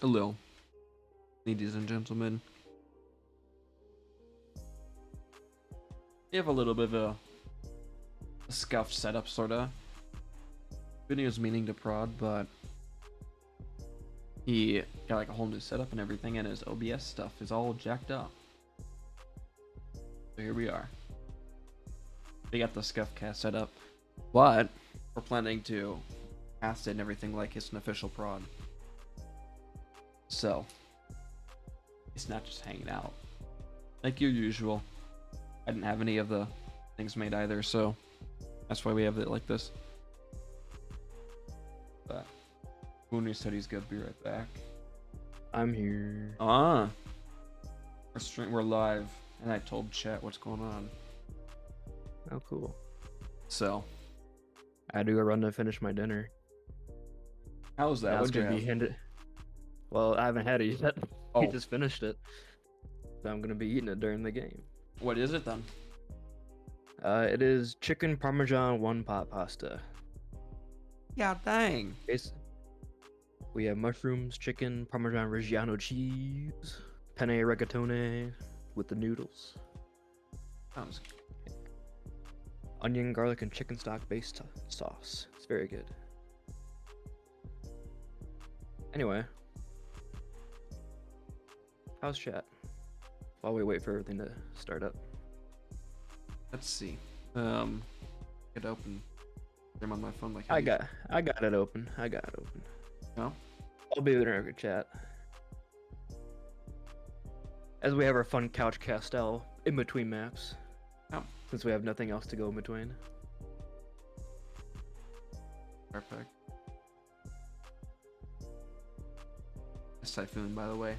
Hello, ladies and gentlemen. We have a little bit of a scuffed setup, sorta. Video's meaning to prod, but he got like a whole new setup and everything, and his OBS stuff is all jacked up. So here we are. We got the scuff cast set up, but we're planning to cast it and everything like it's an official prod. So it's not just hanging out like your usual. I didn't have any of the things made either, so that's why we have it like this. But when he said he's gonna be right back. I'm here. We're live, and I told chat what's going on. Oh, cool. So I had to go run to finish my dinner. how was that? Now it's What'd you gonna be have? handed. Well, I haven't had it yet. Oh. He just finished it, so I'm gonna be eating it during the game. What is it then? It is chicken parmesan one pot pasta. Yeah, dang. We have mushrooms, chicken, parmesan reggiano cheese, penne rigatone with the noodles, Sounds onion, garlic, and chicken stock based sauce. It's very good. Anyway, how's chat? While we wait for everything to start up. Let's see. Get open. I'm on my phone like I got it open. No? I'll be there in chat. As we have our fun couch castel in between maps. Oh. Since we have nothing else to go in between. Perfect. It's Typhoon, by the way.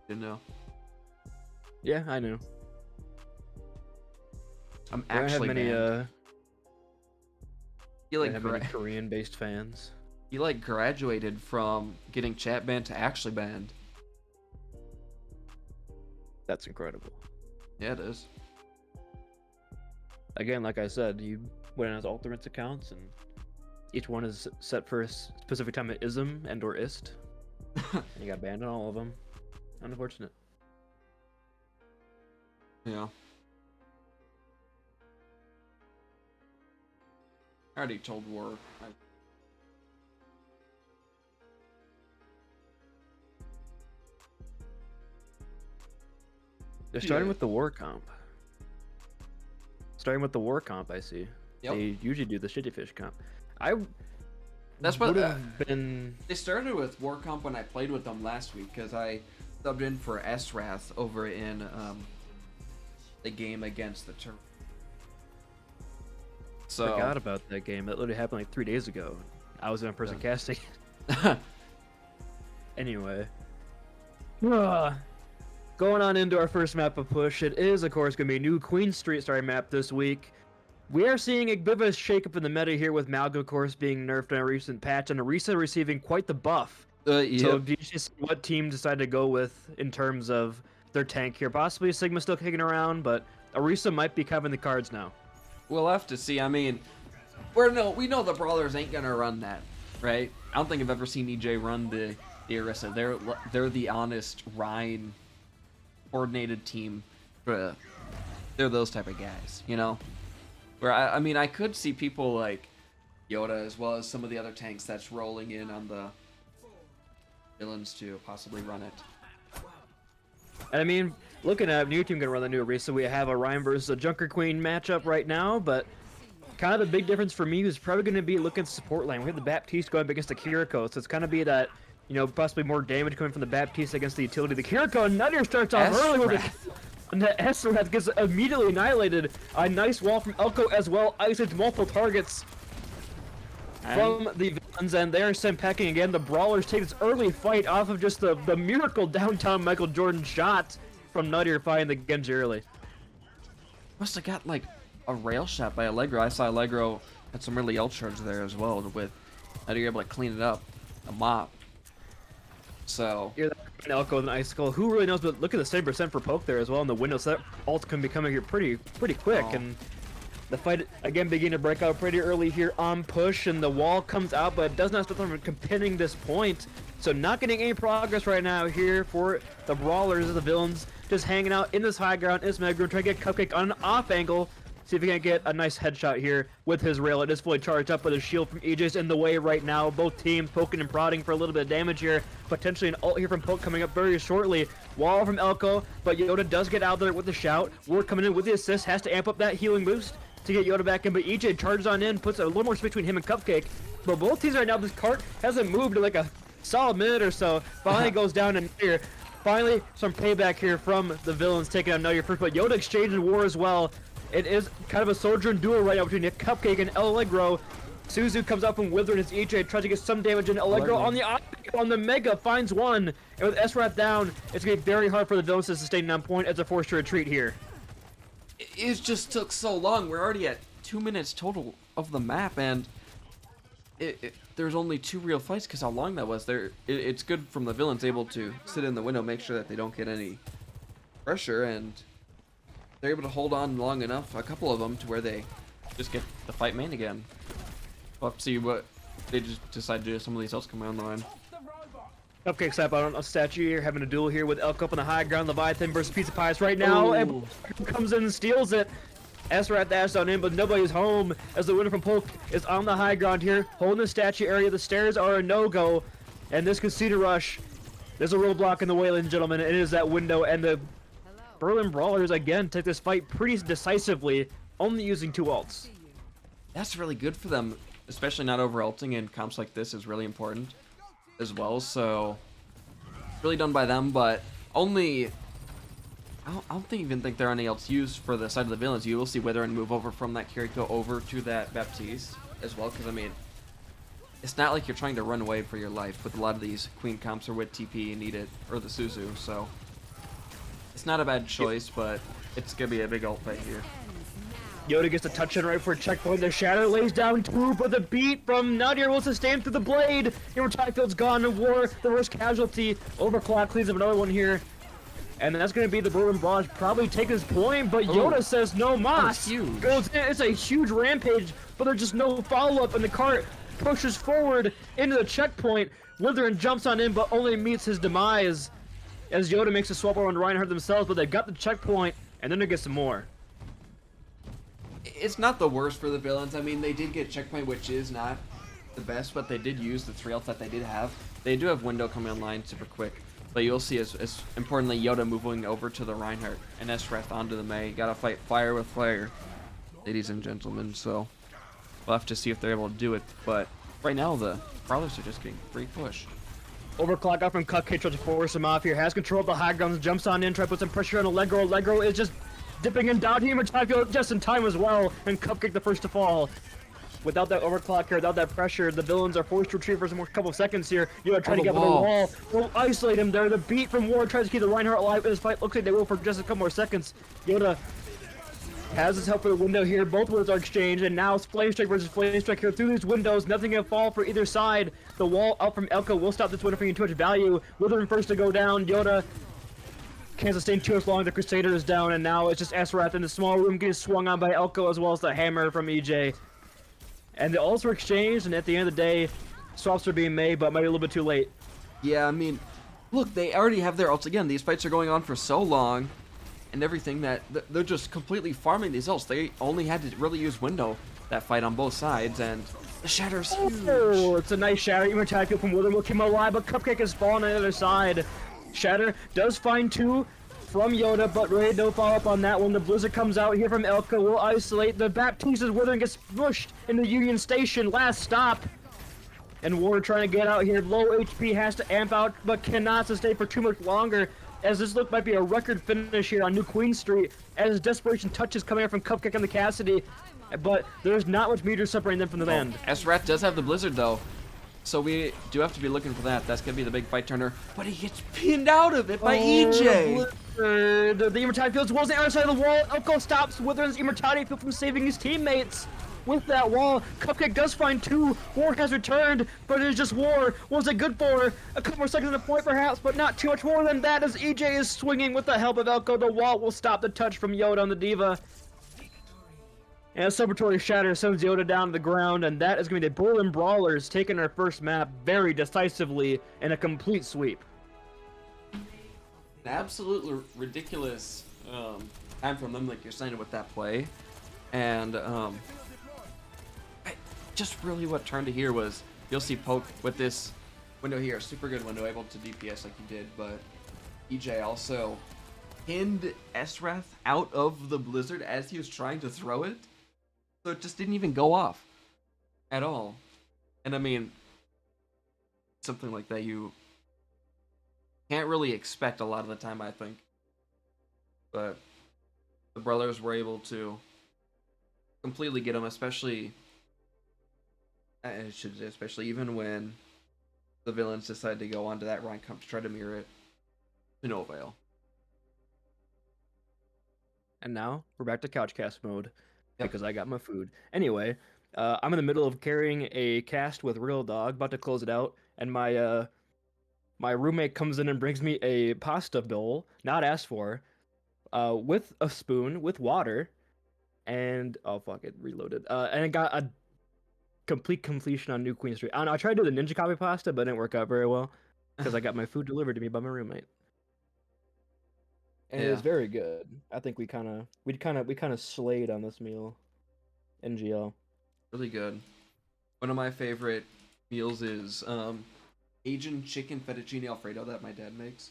Didn't know. Yeah, I knew. I'm I don't have actually many banned. You I like don't have many Korean based fans. you like graduated from getting chat banned to actually banned. That's incredible. Yeah, it is. Again, like I said, you went on as alternates accounts and each one is set for a specific time of ism and or ist. And you got banned on all of them. Unfortunate. Yeah. I already told War. They're starting Yeah. with the war comp. I see. Yep. They usually do the shitty fish comp. That's what would have been. they started with War Comp when I played with them last week, because I subbed in for S-Wrath over in the game against the Turk. So Forgot about that game. That literally happened like 3 days ago. I was in person casting. Anyway. Going on into our first map of push. It is, of course, going to be a new Queen Street starting map this week. We are seeing a bit of a shakeup in the meta here with Malga, of course, being nerfed in a recent patch, and Orisa receiving quite the buff. yep. So do you just see what team decided to go with in terms of their tank here? Possibly Sigma still kicking around, but Orisa might be covering the cards now. We'll have to see. I mean, we know the Brawlers ain't gonna run that, right? I don't think I've ever seen EJ run the Orisa. They're the honest Rhine coordinated team. They're those type of guys, you know. Where I mean, I could see people like Yoda as well as some of the other tanks that's rolling in on the villains to possibly run it. And I mean, looking at new team gonna run the new Orisa, we have a Ryan versus a Junker Queen matchup right now, but kind of the big difference for me is probably gonna be looking at support lane. We have the Baptiste going up against the Kiriko, so it's gonna be that, you know, possibly more damage coming from the Baptiste against the utility. The Kiriko, Nutter starts off early with it. And the S-Wrath gets immediately annihilated. A nice wall from Elko as well. Isolates multiple targets from the villains, and they're sent packing again. The Brawlers take this early fight off of just the miracle downtown Michael Jordan shot from Nutter fighting the Genji early. Must have got like a rail shot by Allegro. I saw Allegro had some really L charge there as well with how you're able to clean it up, a mop. So You're Elko with an icicle. Who really knows? But look at the 7% for poke there as well in the window. So that ult can be coming here pretty quick. Oh. And The fight again beginning to break out pretty early here on push, and the wall comes out, but it does not stop them from completing this point. So not getting any progress right now here for the Brawlers, the villains, just hanging out in this high ground, in this mega room, trying to get Cupcake on an off angle. See if he can get a nice headshot here with his rail. It is fully charged up, but his shield from EJ's in the way right now. Both teams poking and prodding for a little bit of damage here. Potentially an ult here from Poke coming up very shortly. Wall from Elko, but Yoda does get out there with the shout. Ward coming in with the assist, has to amp up that healing boost to get Yoda back in, but EJ charges on in, puts a little more space between him and Cupcake. But both teams right now, this cart hasn't moved in like a solid minute or so. Finally goes down in here. Finally, some payback here from the villains taking out Know Your First, but Yoda exchanged War as well. It is kind of a soldier and duel right now between Cupcake and Allegro. Suzu comes up from Wither and his EJ, tries to get some damage in. Allegro on the Mega finds one. And with S-Rat down, it's going to be very hard for the villains to sustain on point as a forced to retreat here. It just took so long. We're already at 2 minutes total of the map, and there's only 2 real fights because how long that was. It's good from the villains able to sit in the window, make sure that they don't get any pressure, and they're able to hold on long enough, a couple of them, to where they just get the fight main again. We'll have to see what they just decide to do. Some of these else come on the line. Cupcake's up on a statue here, having a duel here with Elk up on the high ground. Leviathan versus Pizza Pies right now. And comes in and steals it. S-Rat dashed on in, but nobody's home as the winner from Polk is on the high ground here, holding the statue area. The stairs are a no-go, and this Casino Rush, there's a roadblock in the way, ladies and gentlemen. It is that window, and the Berlin Brawlers again take this fight pretty decisively, only using 2 ults. That's really good for them, especially not over-ulting in comps like this is really important as well. So really done by them, but only I don't even think there are any ults used for the side of the villains. You will see Wither and move over from that Kiriko over to that Baptiste as well, because I mean, it's not like you're trying to run away for your life with a lot of these Queen comps or with TP you need it, or the Suzu, so it's not a bad choice, but it's gonna be a big ult fight here. Yoda gets a touch in right for a checkpoint. The Shadow lays down 2, but the beat from Nadir will sustain through the blade. Field's gone to War, the worst casualty. Overclock cleans up another one here. And that's going to be the Berlin Brawlers probably take his point, but Yoda says no mas. Huge. Goes in. It's a huge rampage, but there's just no follow-up, and the cart pushes forward into the checkpoint. Withering jumps on in, but only meets his demise as Yoda makes a swap around Reinhardt themselves, but they've got the checkpoint, and then they get some more. It's not the worst for the villains. I mean, they did get checkpoint, which is not the best, but they did use the 3 ults that they did have. They do have window coming online super quick, but you'll see as importantly Yoda moving over to the Reinhardt and S-Rat onto the Mei. Gotta fight fire with fire, ladies and gentlemen, so we'll have to see if they're able to do it, but right now the Brawlers are just getting free push. Overclock out from Cupcake, tries to force him off here, has control of the high ground, jumps on in, tries to put some pressure on Allegro. Allegro is just dipping in down here, Typhoon just in time as well, and Cupcake the first to fall. Without that overclock here, without that pressure, the villains are forced to retreat for some more couple of seconds here. Yoda trying to get on the wall. Will isolate him there. The beat from War tries to keep the Reinhardt alive in this fight. Looks like they will for just a couple more seconds. Yoda has his help for the window here. Both words are exchanged, and now it's Flame Strike versus Flame Strike here through these windows. Nothing can fall for either side. The wall up from Elko will stop this window from getting too much value. Withering first to go down. Yoda can't sustain too much long. The Crusader is down, and now it's just S-Rat in the small room getting swung on by Elko, as well as the hammer from EJ. And the ults were exchanged, and at the end of the day, swaps are being made, but might be a little bit too late. Yeah, I mean, look, they already have their ults. Again, these fights are going on for so long and everything that they're just completely farming these ults. They only had to really use window that fight on both sides, and the Shatter's huge. Oh, it's a nice Shatter. Even attack from Wither will come alive, but Cupcake is falling on the other side. Shatter does find 2 from Yoda, but Ray no follow-up on that one. The Blizzard comes out here from Elko, will isolate. The Baptiste is Wither and gets pushed in the Union Station. Last stop. And War trying to get out here. Low HP, has to amp out, but cannot sustain for too much longer, as this look might be a record finish here on New Queen Street, as desperation touches coming out from Cupcake and the Cassidy. But there's not much meter separating them from the land. S-Rat does have the Blizzard, though. So we do have to be looking for that. That's going to be the big fight turner. But he gets pinned out of it by EJ. The Immortality Fields was the other side of the wall. Elko stops Wither's Immortality Field from saving his teammates. With that wall, Cupcake does find 2. War has returned, but it is just War. Was it good for a couple more seconds at the point, perhaps, but not too much more than that, as EJ is swinging with the help of Elko. The wall will stop the touch from Yoda on the Diva. And a celebratory shatter sends Yoda down to the ground, and that is going to be the Berlin Brawlers taking our first map very decisively in a complete sweep. An absolutely ridiculous time from them, like you're saying, with that play. And just really what turned to here was you'll see Poke with this window here, super good window, able to DPS like he did, but EJ also pinned Esrath out of the blizzard as he was trying to throw it, so it just didn't even go off at all. And I mean, something like that you can't really expect a lot of the time, I think. But the Brawlers were able to completely get him, especially even when the villains decided to go onto that Rhine Comp to try to mirror it to no avail. And now we're back to couch cast mode because I got my food. Anyway, I'm in the middle of carrying a cast with RiddleDog, about to close it out, and my roommate comes in and brings me a pasta bowl, not asked for, with a spoon, with water, and oh fuck it, reloaded. And it got a complete completion on New Queen Street. I don't know, I tried to do the ninja copy pasta, but it didn't work out very well because I got my food delivered to me by my roommate. And it was very good. I think we kind of slayed on this meal. NGL. Really good. One of my favorite meals is Asian chicken fettuccine alfredo that my dad makes.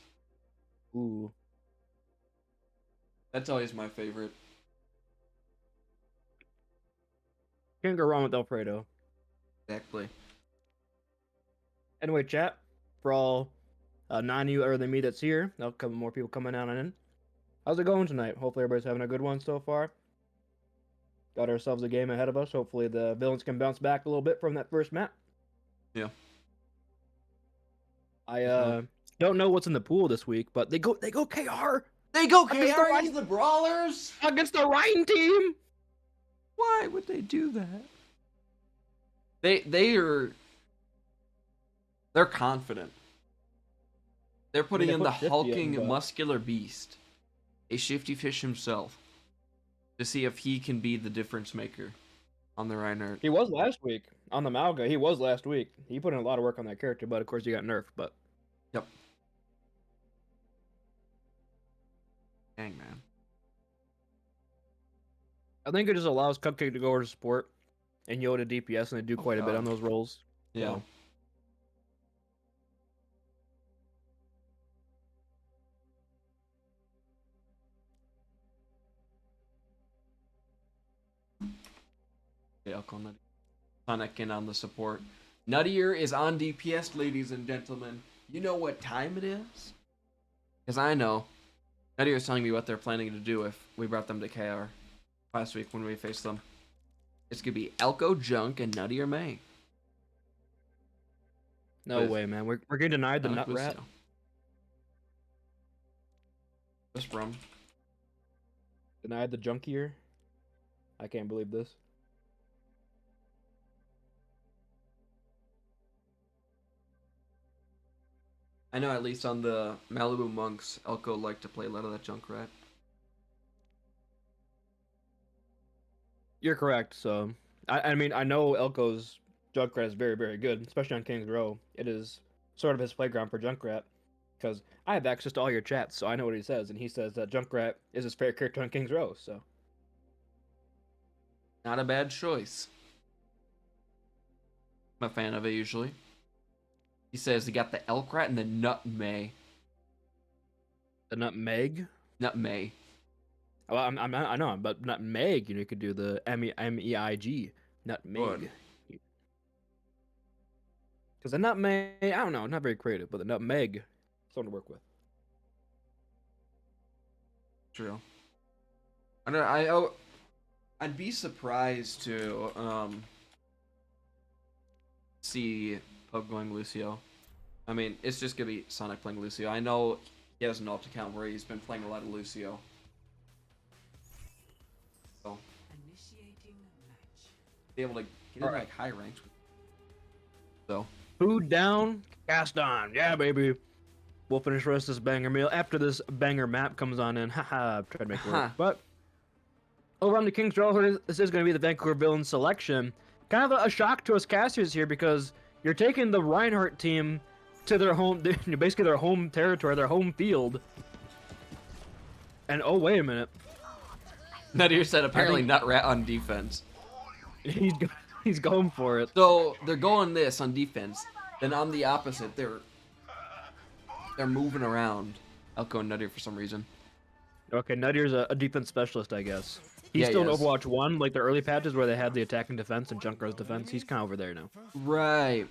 Ooh. That's always my favorite. Can't go wrong with Alfredo. Exactly. Anyway, chat, for all non-you other than me that's here, there'll come more people coming on in. How's it going tonight? Hopefully everybody's having a good one so far. Got ourselves a game ahead of us. Hopefully the villains can bounce back a little bit from that first map. Yeah. I don't know what's in the pool this week, but they go KR. They go KR against the Brawlers against the Rhine team. Why would they do that? They're confident. They're putting in the hulking muscular beast, a shifty fish himself, to see if he can be the difference maker on the Reinhardt. He was last week on the Malga. He was last week. He put in a lot of work on that character, but of course he got nerfed. But yep. Dang, man. I think it just allows Cupcake to go over to support and Yoda DPS, and they do quite a bit on those roles. Yeah. So. Yeah, I'll call Nutty. Sonic in on the support. Nuttier is on DPS, ladies and gentlemen. You know what time it is? Because I know. Nuttier is telling me what they're planning to do if we brought them to KR last week when we faced them. It's going to be Elko, Junk, and Nuttier May. No way, man. We're getting denied the Nut Rat. What's from? Denied the Junkier. I can't believe this. I know at least on the Malibu Monks, Elko liked to play a lot of that Junkrat. You're correct. So, I mean, I know Elko's Junkrat is very, very good, especially on King's Row. It is sort of his playground for Junkrat, because I have access to all your chats, so I know what he says, and he says that Junkrat is his favorite character on King's Row, so. Not a bad choice. I'm a fan of it usually. He says he got the Elkrat and the Nutmeg. The Nutmeg? Nutmeg. Well, I know, but Nutmeg, you could do the MEIG. Nutmeg. Because the Nutmeg, I don't know, not very creative, but the Nutmeg, something to work with. True. I'd be surprised to see Pug going Lucio. I mean, it's just gonna be Sonic playing Lucio. I know he has an alt account where he's been playing a lot of Lucio. So be able to get in like high ranks. So food down, cast on. Yeah, baby. We'll finish the rest of this banger meal after this banger map comes on in. Haha, I've tried to make it work. But Over on the King's Brawler, this is going to be the Vancouver Villains selection. Kind of a shock to us casters here because you're taking the Reinhardt team to their home, basically their home territory, their home field. And oh, wait a minute. Nadir said apparently Nutrat on defense. He's going for it. So they're going this on defense. Then on the opposite, they're moving around. Elko and Nadir for some reason. Okay, Nadir's a defense specialist, I guess. He's Yeah, still he in is. Overwatch 1, like the early patches where they had the attack and defense and Junker's defense. He's kind of over there now. Right.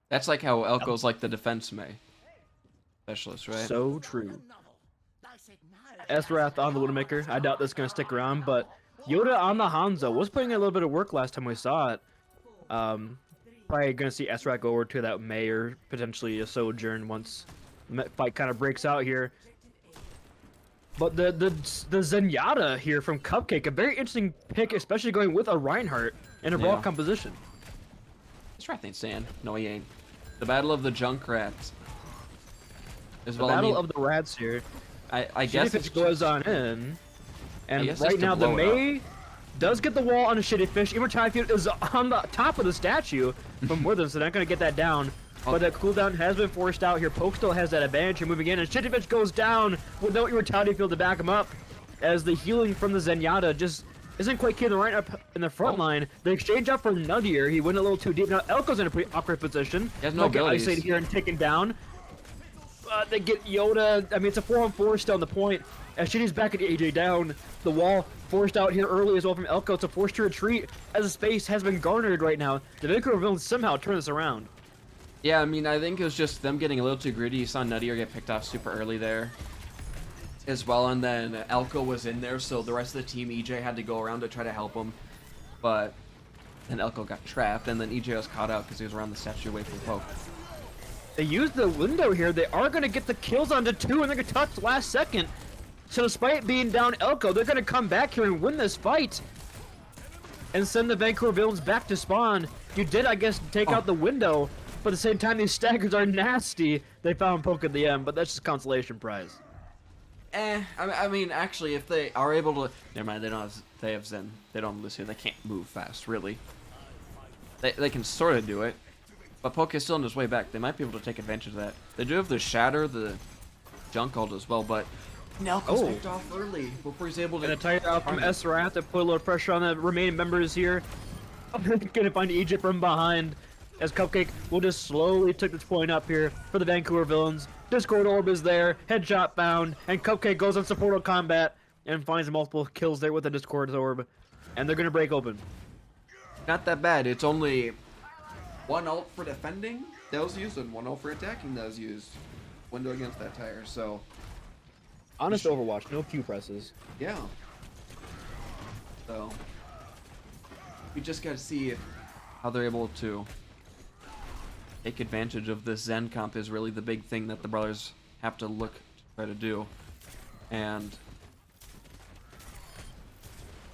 That's like how Elko's like the defense May specialist, right? So true. Esrath on the Widowmaker. I doubt that's going to stick around, but Yoda on the Hanzo was putting in a little bit of work last time we saw it. Probably going to see Esrath go over to that May or potentially a Sojourn once the fight kind of breaks out here. But the Zenyatta here from Cupcake, a very interesting pick, especially going with a Reinhardt in a Brawl composition. Esrath ain't stand. No, he ain't. The Battle of the Junkrats. As well, Battle of the Rats here. I guess it goes on in, and guess right it's to now the blow it May does get the wall on a Shitty Fish. Immortality Field is on the top of the statue from Withers, so they're not going to get that down. But that cooldown has been forced out here. Poke still has that advantage here moving in, and Shitty Fish goes down with no Immortality Field to back him up, as the healing from the Zenyatta just isn't quite keeping right up in the front line. The exchange up for Nadir, he went a little too deep. Now Elko's in a pretty awkward position. He has no abilities. Isolated here and taken down. They get Yoda. I mean, it's a 4-on-4 still on the point. As Shitty's back at AJ down, the wall forced out here early as well from Elko. It's a forced to retreat as the space has been garnered right now. The Vancouver Villains somehow turn this around. Yeah, I mean, I think it was just them getting a little too greedy. You saw Nadir get picked off super early there as well, and then Elko was in there, so the rest of the team, EJ, had to go around to try to help him. But then Elko got trapped, and then EJ was caught out because he was around the statue away from Poke. They use the window here. They are going to get the kills onto 2, and they're going to touch last second. So despite being down Elko, they're going to come back here and win this fight and send the Vancouver Villains back to spawn. You did, I guess, take out the window, but at the same time, these staggers are nasty. They found Poke at the end, but that's just consolation prize. I mean, actually, if they are able to... Never mind, they have Zen. They don't have Lucio. They can't move fast, really. They can sort of do it. But Poke is still on his way back. They might be able to take advantage of that. They do have the Shatter, the Junk Ult as well, but Nelko's picked off early before he's able to... Gonna tire out from Esrath to put a little pressure on the remaining members here. Gonna find Egypt from behind as Cupcake will just slowly take this point up here for the Vancouver Villains. Discord Orb is there, headshot found, and Cupcake goes on supportal combat and finds multiple kills there with the Discord Orb. And they're gonna break open. Not that bad. It's only... 1 ult for defending that was used and 1 ult for attacking that was used. Window against that tire, so... Honest Overwatch, no Q presses. Yeah. So... we just gotta see how they're able to take advantage of this Zen comp is really the big thing that the Brawlers have to look to try to do. And...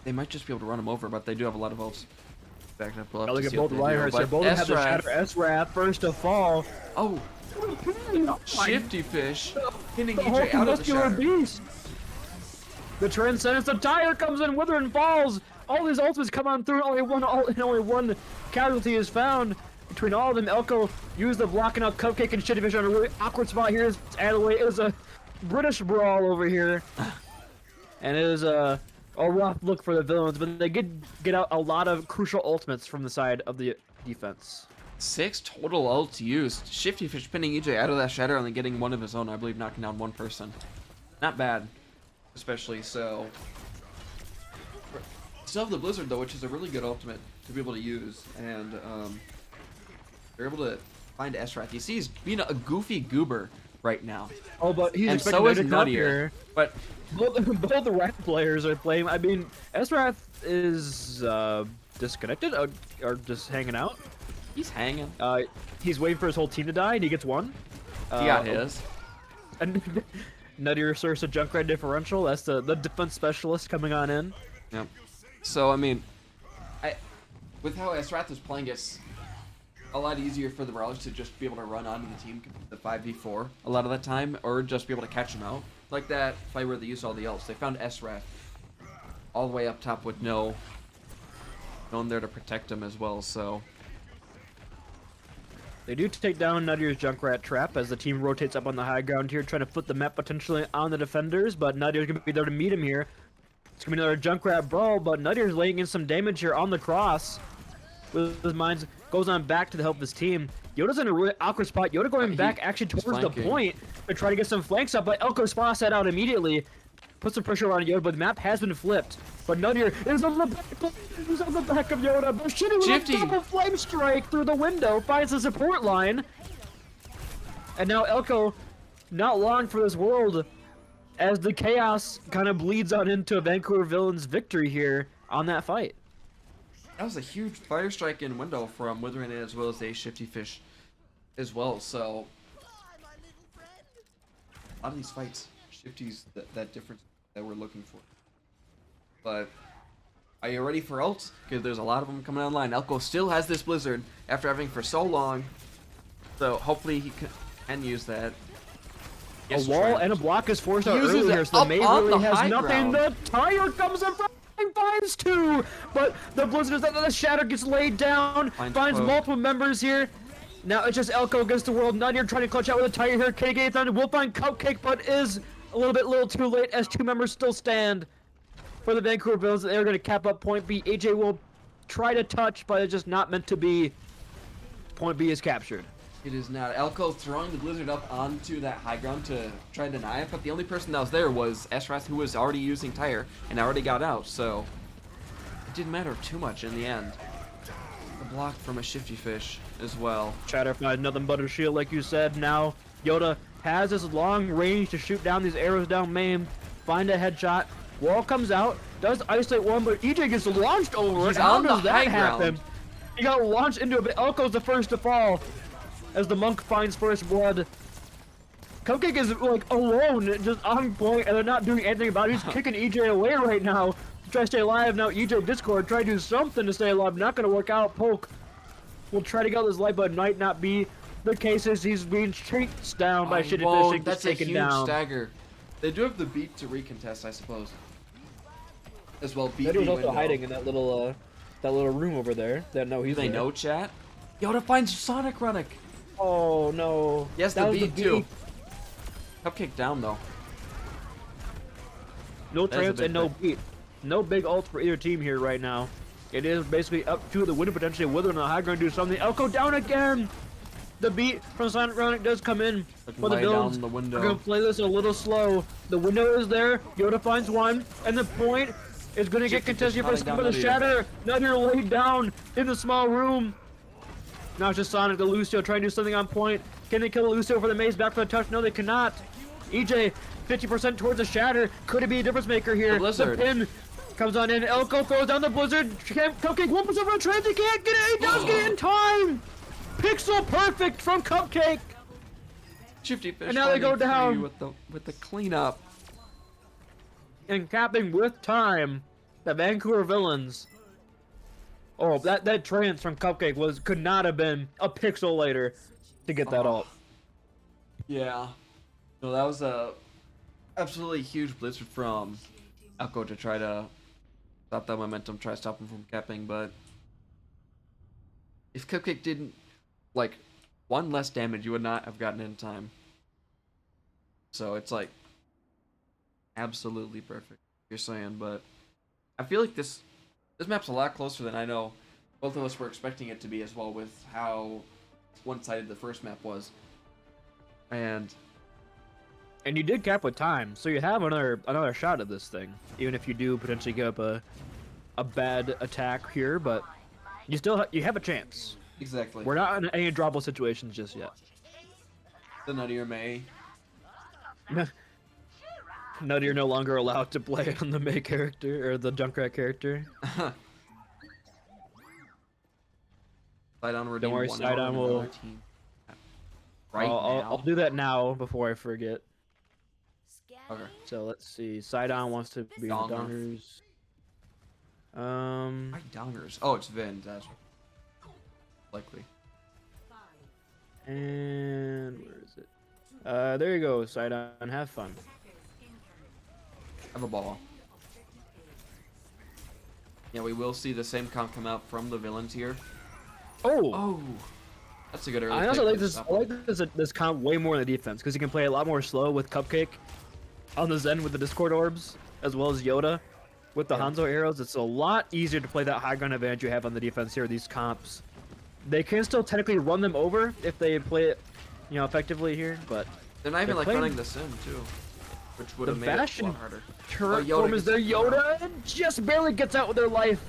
they might just be able to run them over, but they do have a lot of ults. Back up, Look at both Reinhardts here. Both have the Shatter. Esrath first to fall. Oh! Shifty Fish hitting EJ out of the Shatter. Beast. The Transcendence, the tire comes in, Wither and falls. All these ultimates come on through. Only one ult and only one casualty is found. Between all of them, Elko used the blocking out Cupcake and Shitty Fish on a really awkward spot here. Adelaide is a British brawl over here. And it is a rough look for the Villains, but they did get out a lot of crucial ultimates from the side of the defense. 6 total ults used. Shifty Fish pinning EJ out of that Shatter and then getting one of his own, I believe, knocking down 1 person. Not bad, especially so. Still have the Blizzard though, which is a really good ultimate to be able to use, and they're able to find Esrath. You see, he's being a goofy goober right now. Oh, but he's and expecting so is to come Nadir. here. But both the Rat players are playing. I mean, Esrath is disconnected or just hanging out. he's hanging. He's waiting for his whole team to die, and he gets one. He got his. And Nadir serves a Junkrat differential. That's the defense specialist coming on in. Yep. So I mean, with how Esrath is playing, it's a lot easier for the Brawlers to just be able to run onto the team, the 5v4 a lot of the time, or just be able to catch them out. Like that fight where they used all the ults. They found Esrath all the way up top with no one there to protect him as well. So they do take down Nutier's Junkrat trap as the team rotates up on the high ground here, trying to flip the map potentially on the defenders, but Nutier's going to be there to meet him here. It's going to be another Junkrat brawl, but Nutier's laying in some damage here on the cross. With his mines, goes on back to the help of his team. Yoda's in a really awkward spot. Yoda going back actually towards the point to try to get some flanks up, but Elko spots that out immediately. Puts some pressure on Yoda, but the map has been flipped. But Nutier is on the back of Yoda, but shooting with a double flame strike through the window, finds the support line. And now Elko, not long for this world, as the chaos kind of bleeds on into a Vancouver Villains victory here on that fight. That was a huge fire strike in window from Withering as well as a Shifty Fish as well. So a lot of these fights, Shifty's that difference that we're looking for. But are you ready for ults? Because there's a lot of them coming online. Elko still has this Blizzard after having for so long. So hopefully he can use that. A wall and a block is forced out earlier, so the May really has nothing. The tire comes in front. Finds two, but the Blizzard is the Shadow gets laid down, finds multiple members here. Now it's just Elko against the world. Nutier trying to clutch out with a tire here. KK on will find Cupcake, but is a little too late as two members still stand for the Vancouver Bills. They're going to cap up point B. AJ will try to touch, but it's just not meant to be. Point B is captured. It is not. Elko throwing the Blizzard up onto that high ground to try to deny it, but the only person that was there was Esras, who was already using tire and already got out, so it didn't matter too much in the end. The block from a Shifty Fish as well. Chatter finds nothing but a shield, like you said. Now Yoda has this long range to shoot down these arrows down main, find a headshot. Wall comes out, does isolate one, but EJ gets launched over it. How does that happen? He got launched into it, but Elko's the first to fall as the monk finds first blood. Cupcake is like alone, just on point, and they're not doing anything about it. He's kicking EJ away right now to try to stay alive. Now EJ Discord try to do something to stay alive. Not gonna work out. Poke will try to get this life, but might not be the case as he's being chased down by Shitty Fish. That's a huge stagger. They do have the beat to recontest, I suppose. As well, beat. He was also hiding in that little room over there. They know chat. Yoda finds Sonic Runic. Oh no. Yes, the beat too. Cupcake down though. No trance and no beat. No big ults for either team here right now. It is basically up to the winner potentially whether or not high going to do something. Elko down again. The beat from Sonic Runic does come in for the builds. We're gonna play this a little slow. The window is there. Yoda finds one, and the point is gonna get contested for the Shatter. Nutier laid down in the small room. Now it's just Sonic the Lucio trying to do something on point. Can they kill the Lucio for the maze? Back for the touch? No, they cannot. EJ, 50% towards the Shatter. Could it be a difference maker here? The pin comes on in. Elko throws down the Blizzard. Cupcake 1% for a trans. He can't get it. He does get it in time. Pixel perfect from Cupcake. Shifty Fish. And now they go down with the cleanup. And capping with time, the Vancouver Villains. Oh, that trance from Cupcake could not have been a pixel later to get that ult. Yeah. No, that was a absolutely huge blizzard from Elko to try to stop that momentum, try to stop him from capping, but if Cupcake didn't like one less damage, you would not have gotten in time. So it's like absolutely perfect, you're saying, but I feel like this map's a lot closer than I know both of us were expecting it to be as well, with how one-sided the first map was. And you did cap with time, so you have another shot at this thing, even if you do potentially give up a bad attack here, but you have a chance. Exactly. We're not in any drawable situations just yet. The Nutier May. Nutier no longer allowed to play on the May character or the Junkrat character. Sidon Don't worry, Sidon will. I'll do that now before I forget. Okay. So let's see. Sidon wants to be in Dongers. My Dongers. Oh, it's Vin. That's likely. And where is it? There you go, Sidon. Have fun. Have a ball. Yeah, we will see the same comp come out from the villains here. Oh! Oh! That's a good early I also pick like to this. stop I him. like this comp way more in the defense because you can play a lot more slow with Cupcake on the Zen with the Discord orbs, as well as Yoda with the Yeah. Hanzo arrows. It's a lot easier to play that high ground advantage you have on the defense here. These comps, they can still technically run them over if they play it, effectively here. But They're not even like playing- running this in too, which would the have made it a Bastion lot harder. turret Yoda form is there. gets taken out. Yoda just barely gets out with their life.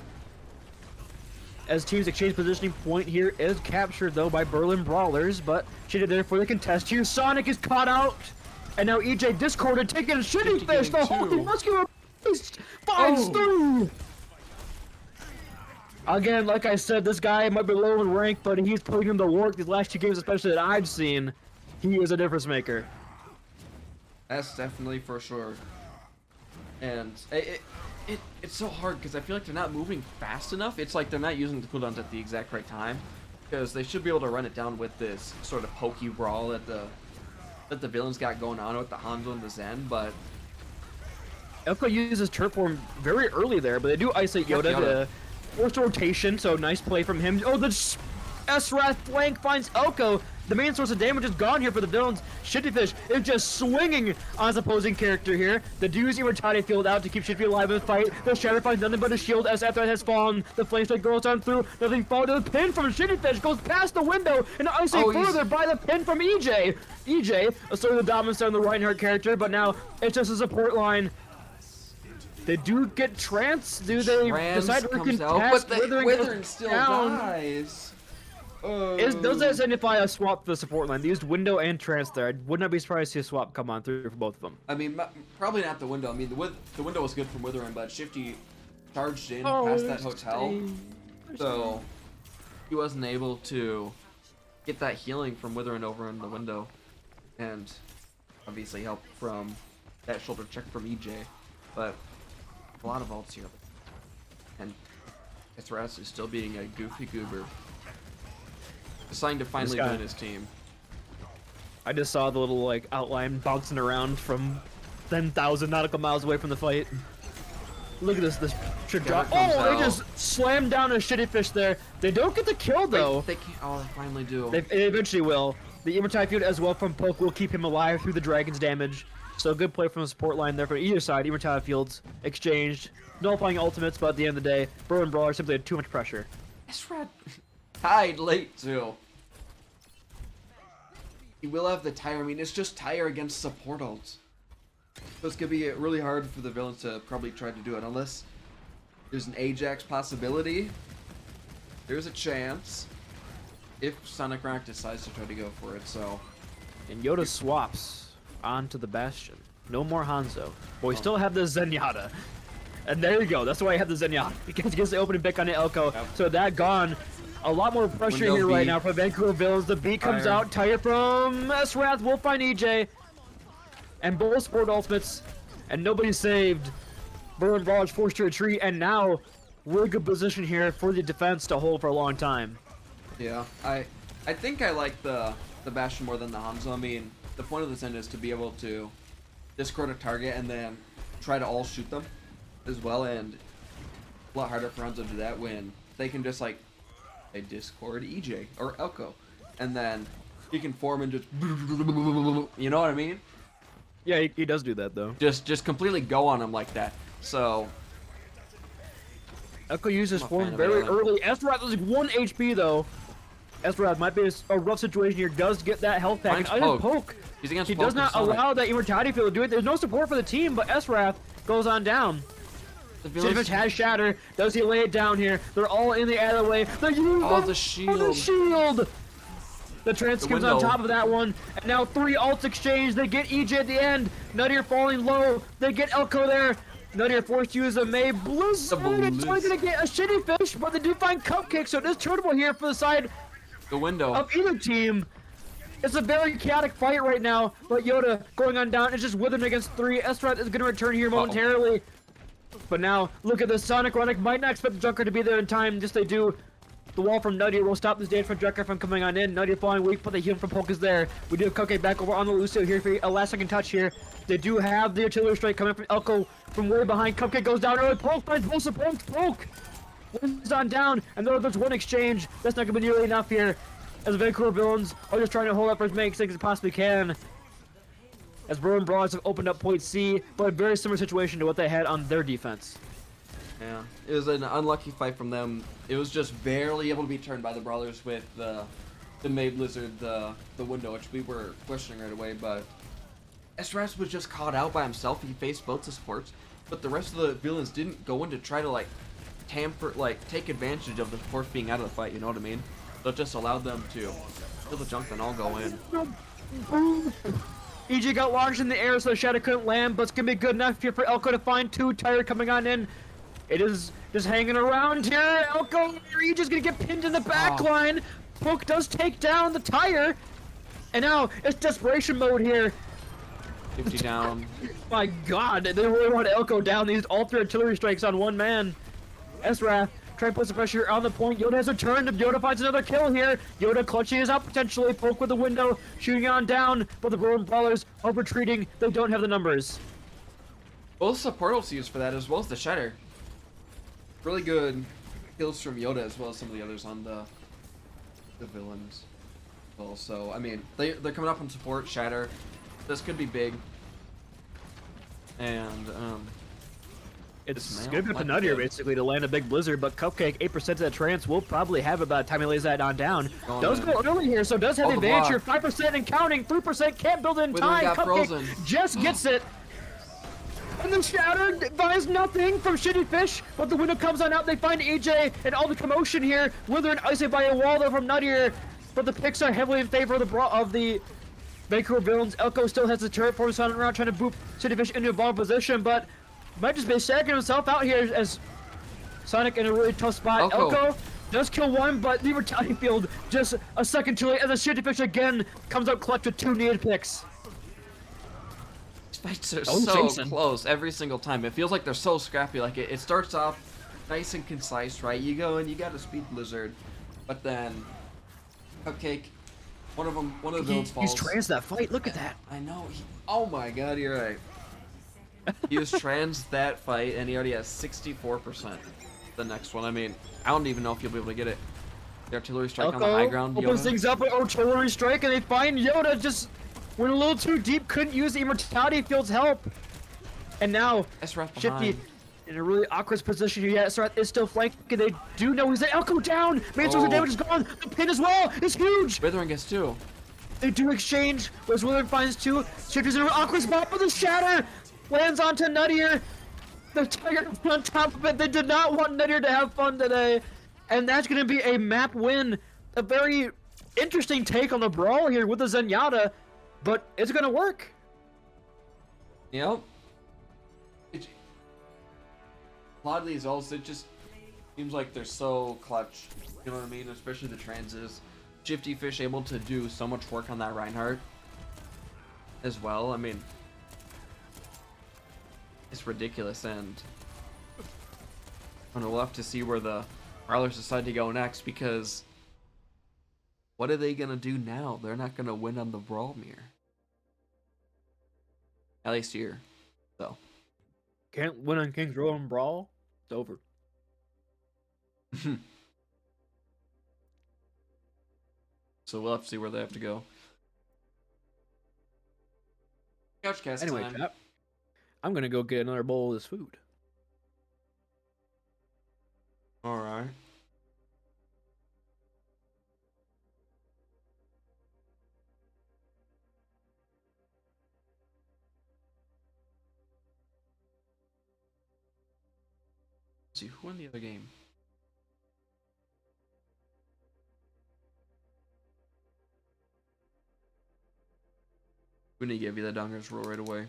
As teams exchange positioning, point here is captured though by Berlin Brawlers, but shitty there for the contest here. Sonic is caught out, and now EJ discorded, taking a shitty fish. The getting holy two. muscular beast finds Oh. through. Again, like I said, this guy might be low in rank, but he's putting in the work these last 2 games, especially that I've seen. He is a difference maker. That's definitely for sure. And it's so hard because I feel like they're not moving fast enough. It's like they're not using the cooldowns at the exact right time, because they should be able to run it down with this sort of pokey brawl that the villains got going on with the Hanzo and the Zen. But Elko uses turret form very early there, but they do isolate Yoda to force rotation, so nice play from him. Oh, the S-Wrath flank finds Elko. The main source of damage is gone here for the villains. Shittyfish is just swinging on his opposing character here. The dude's Immortality field out to keep Shitty alive in the fight. The Shatter finds nothing but a shield as After has fallen. The flame strike goes on through. Nothing followed. The pin from Shittyfish goes past the window and isolated further by the pin from EJ. EJ asserting the dominance on the Reinhardt character, but now it's just a support line. They do get trance. Do they decide to comes contest? out, but the Withering goes still down. dies. Does that signify a swap for the support line? They used window and trance there. I would not be surprised to see a swap come on through for both of them. I mean, probably not the window. I mean, the window was good from Withering, but Shifty charged in past that hotel, so he wasn't able to get that healing from Withering over in the window, and obviously help from that shoulder check from EJ. But a lot of ults here, and Ithras is still being a goofy goober. Deciding to finally guy- win his team. I just saw the little outline bouncing around from 10,000 nautical miles away from the fight. Look at this trick drop. comes Oh, they out. just slammed down a shitty fish there. They don't get the kill though. Wait, they can't. Oh, they finally do. They eventually will. The Immortality field as well from Poke will keep him alive through the dragon's damage. So good play from the support line there for either side. Immortality fields exchanged, nullifying ultimates, but at the end of the day, Berlin Brawler simply had too much pressure. Esrad tied late too. He will have the tire. I mean, it's just tire against support ults. So it's gonna be really hard for the villains to probably try to do it, unless there's an Ajax possibility. There's a chance if Sonic Rock decides to try to go for it. So And Yoda swaps onto the Bastion. No more Hanzo. But we still have the Zenyatta. And there you go. That's why I have the Zenyatta. Because he gets the opening pick on the Elko. Yep. So that gone. A lot more pressure Window here right B. now for Vancouver Villains. The B comes Fire. out. Tire from S-Wrath will find EJ. And both sport ultimates. And nobody saved. Berlin Brawlers forced to retreat. And now, really good position here for the defense to hold for a long time. yeah, I think I like the Bastion more than the Hanzo. I mean, the point of this end is to be able to discord a target and then try to all shoot them as well, and a lot harder for Hanzo to do that when they can just they discord EJ or Elko, and then he can form and just, you know what I mean? Yeah, he does do that though. Just completely go on him like that. So Elko uses I'm a form fan of very it. early. Esrath is 1 HP though. Esrath might be a rough situation here. Does get that health pack. Finds And I just Poke. poke. he's against He Poke does and not Sonic. allow that Immortality field to do it. There's no support for the team, but Esrath goes on down. The Shitfish villains- has Shatter. Does he lay it down here? They're all in the alleyway. They use Oh, the shield. The shield. The trance comes on window. top of that one. And now 3 ults exchange. They get EJ at the end. Nuttier falling low. They get Elko there. Nuttier forced to use a May. Blizzard. It's only going to get a shitty fish, but they do find Cupcake. So it is turnable here for the side the window. of either team. It's a very chaotic fight right now, but Yoda going on down. It's just Withering against 3. Esrat is going to return here momentarily. But now, look at this. Sonic Ronic might not expect the Junker to be there in time. Just they do. The wall from Nutty will stop this dance from Junker from coming on in. Nutty falling weak, but the heal from Poke is there. We do have Cupcake back over on the Lucio here for a last second touch here. They do have the artillery strike coming from Elko from way behind. Cupcake goes down early. Poke finds both supports. Poke Wins on down, and there's one exchange. That's not gonna be nearly enough here. As the Vancouver villains are just trying to hold up for as many things as possibly can. As Brawlers have opened up point C, but a very similar situation to what they had on their defense. Yeah, it was an unlucky fight from them. It was just barely able to be turned by the Brawlers with the May Blizzard, the window, which we were questioning right away, but SRS was just caught out by himself. He faced both the supports, but the rest of the villains didn't go in to try to, like, take advantage of the supports being out of the fight, you know what I mean? So it just allowed them to kill the junk and all go in. EG got launched in the air, so the shadow couldn't land, but it's gonna be good enough here for Elko to find two. Tire coming on in. It is just hanging around here. Elko, EG's gonna get pinned in the back line. Poke does take down the Tire, and now it's desperation mode here. 50 down. My God, they really want Elko down. These all 3 artillery strikes on one man. Esrath trying to put some pressure on the point. Yoda has returned. Yoda finds another kill here. Yoda clutching his up potentially. Poke with the window, shooting on down. But the Brawlers are retreating. They don't have the numbers. Both support ults for that, as well as the Shatter. Really good kills from Yoda, as well as some of the others on the villains. Well, so I mean, they're coming up on support. Shatter. This could be big. And it's good for Nuttier basically to land a big blizzard, but Cupcake 8% of the trance will probably have it by the time he lays that on down. Does go early here, so does have the advantage here. 5% and counting, 3% can't build in time. Cupcake just gets it. And then Shatter finds nothing from Shitty Fish, but the window comes on out. They find EJ and all the commotion here. Wither and Icy by a wall though from Nuttier, but the picks are heavily in favor of the Vancouver villains. Elko still has the turret for him around trying to boop Shitty Fish into a ball position, but might just be stacking himself out here as Sonic in a really tough spot. Elko does kill one, but the retaliation field just a second too late as the Shitty Fish again comes out clutch with 2 needed picks. Fights are so close every single time. It feels like they're so scrappy. Like it starts off nice and concise, right? You go and you got a speed blizzard, but then Cupcake, one of the villains falls. He's trans that fight. Look at that. I know. Oh my God, you're right. He was trans that fight, and he already has 64%. The next one. I mean, I don't even know if you'll be able to get it. The artillery strike on the high ground. Opens things up with artillery strike, and they find Yoda just went a little too deep, couldn't use the immortality field's help. And now, Shifty in a really awkward position here. Esrath is still flanking. They do know he's at Elko down. Main source of damage is gone. The pin as well is huge. Withering gets 2. They do exchange. Whereas Withering finds 2. Shifty's in an awkward spot, but the Shatter lands onto Nuttier. The Tiger on top of it. They did not want Nuttier to have fun today. And that's going to be a map win. A very interesting take on the brawl here with the Zenyatta. But it's gonna work. Yep. A lot of these ults, it just seems like they're so clutch. You know what I mean? Especially the transes. Shifty Fish able to do so much work on that Reinhardt as well. I mean, it's ridiculous, and we'll have to see where the Brawlers decide to go next, because what are they gonna do now? They're not gonna win on the Brawl Mirror. At least here, so. Can't win on King's Row and Brawl. It's over. So we'll have to see where they have to go. Couchcast anyway, time. Chat, I'm gonna go get another bowl of this food. All right. See who won the other game. We need to give you the Dongers roll right away.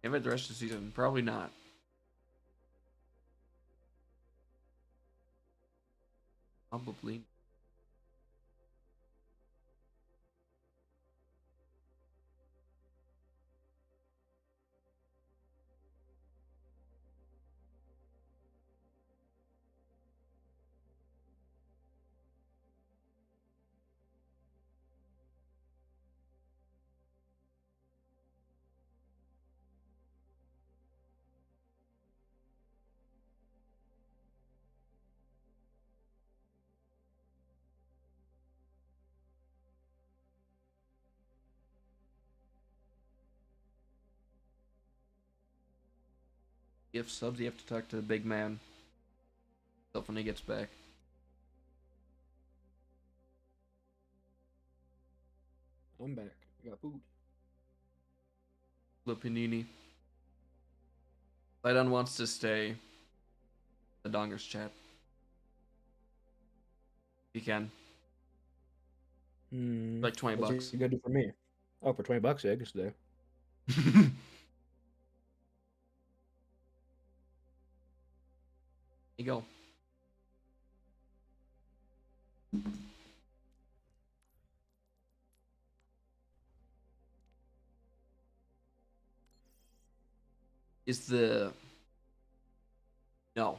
Give it the rest of the season? Probably not. Probably. Gift subs, you have to talk to the big man. Stuff when he gets back. I'm back. I got food. Panini. Sidon wants to stay. The Dongers chat. He can. Like 20 What's bucks. you gonna do for me? Oh, for 20 bucks, yeah, I can stay. You go. Is the... No.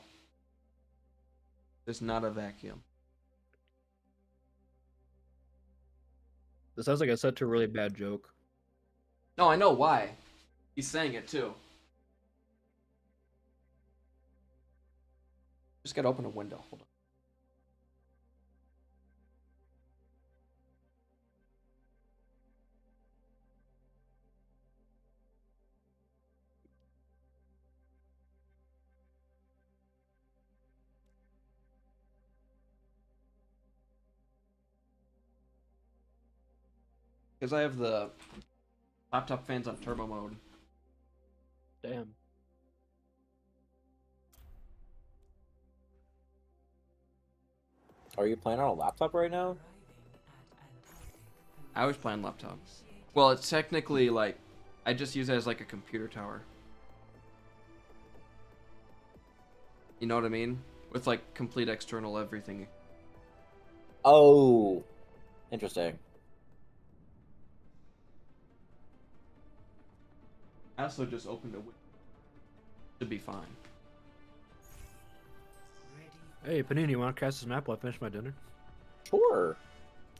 There's not a vacuum. This sounds like such a really bad joke. No, I know why. He's saying it too. Just gotta open a window. Hold on. Because I have the laptop fans on turbo mode. Damn. Are you playing on a laptop right now? I always play on laptop. Well, it's technically like, I just use it as like a computer tower. You know what I mean? With like complete external everything. Oh, interesting. I also just opened a window. Should be fine. Hey, Panini, you want to cast this map while I finish my dinner? Sure.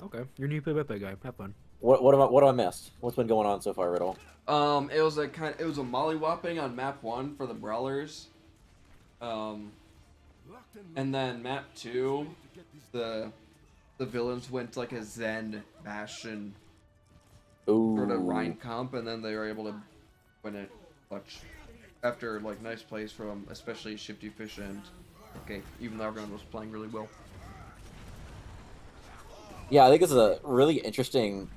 Okay, you're new PvP guy. Have fun. What have I missed? What's been going on so far, Riddle? It was a mollywhopping on map 1 for the Brawlers. And then map 2, the villains went to like a Zen Bastion Ooh. sort of Rhine comp, and then they were able to win it much after like nice plays from especially Shifty Fish and okay, even though everyone was playing really well. Yeah, I think it's a really interesting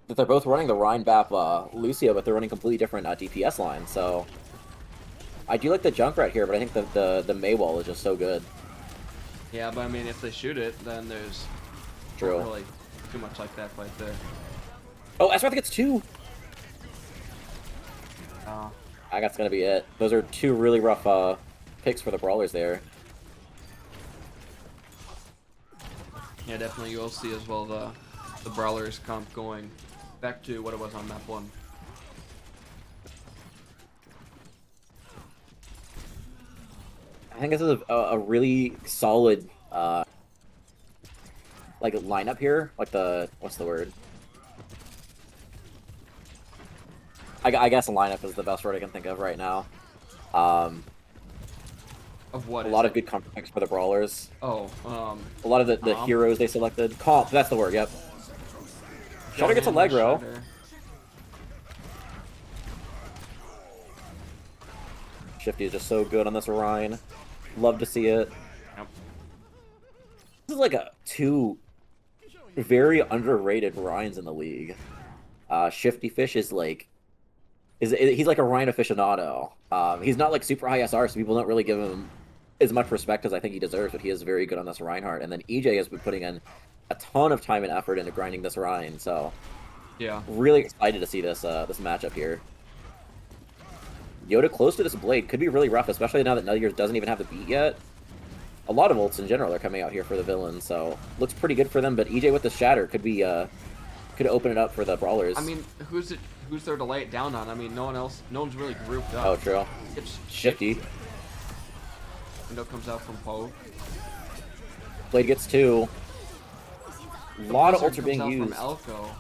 that they're both running the Rhine Bap Lucio, but they're running completely different DPS lines. So I do like the Junkrat here, but I think the Maywall is just so good. Yeah, but I mean, if they shoot it, then there's True. not really too much like that fight there. Oh, Aspar gets 2. I guess that's gonna be it. Those are 2 really rough picks for the Brawlers there. Yeah, definitely you'll see as well the Brawlers comp going back to what it was on map 1. I think this is a really solid like lineup here. Like what's the word? I guess lineup is the best word I can think of right now. Of what? A lot of good comfort picks for the Brawlers. Oh, a lot of the heroes they selected. Comp, that's the word, yep. Shatter gets Allegro. Shifty is just so good on this Orion. Love to see it. Yep. This is like 2 very underrated Ryans in the league. Shifty Fish is like... he's like a Ryan aficionado. He's not like super high SR, so people don't really give him as much respect as I think he deserves, but he is very good on this Reinhardt. And then EJ has been putting in a ton of time and effort into grinding this Ryan, so yeah, really excited to see this this matchup here. Yoda close to this Blade could be really rough, especially now that Nuttiers doesn't even have the beat yet. A lot of ults in general are coming out here for the villains, so looks pretty good for them, but EJ with the Shatter could be could open it up for the Brawlers. I mean, who's there to lay it down on? I mean, no one's really grouped up. Oh, true. It's Shifty. Window comes out from Poe. Blade gets 2. A lot of ults are being out used. From Elko.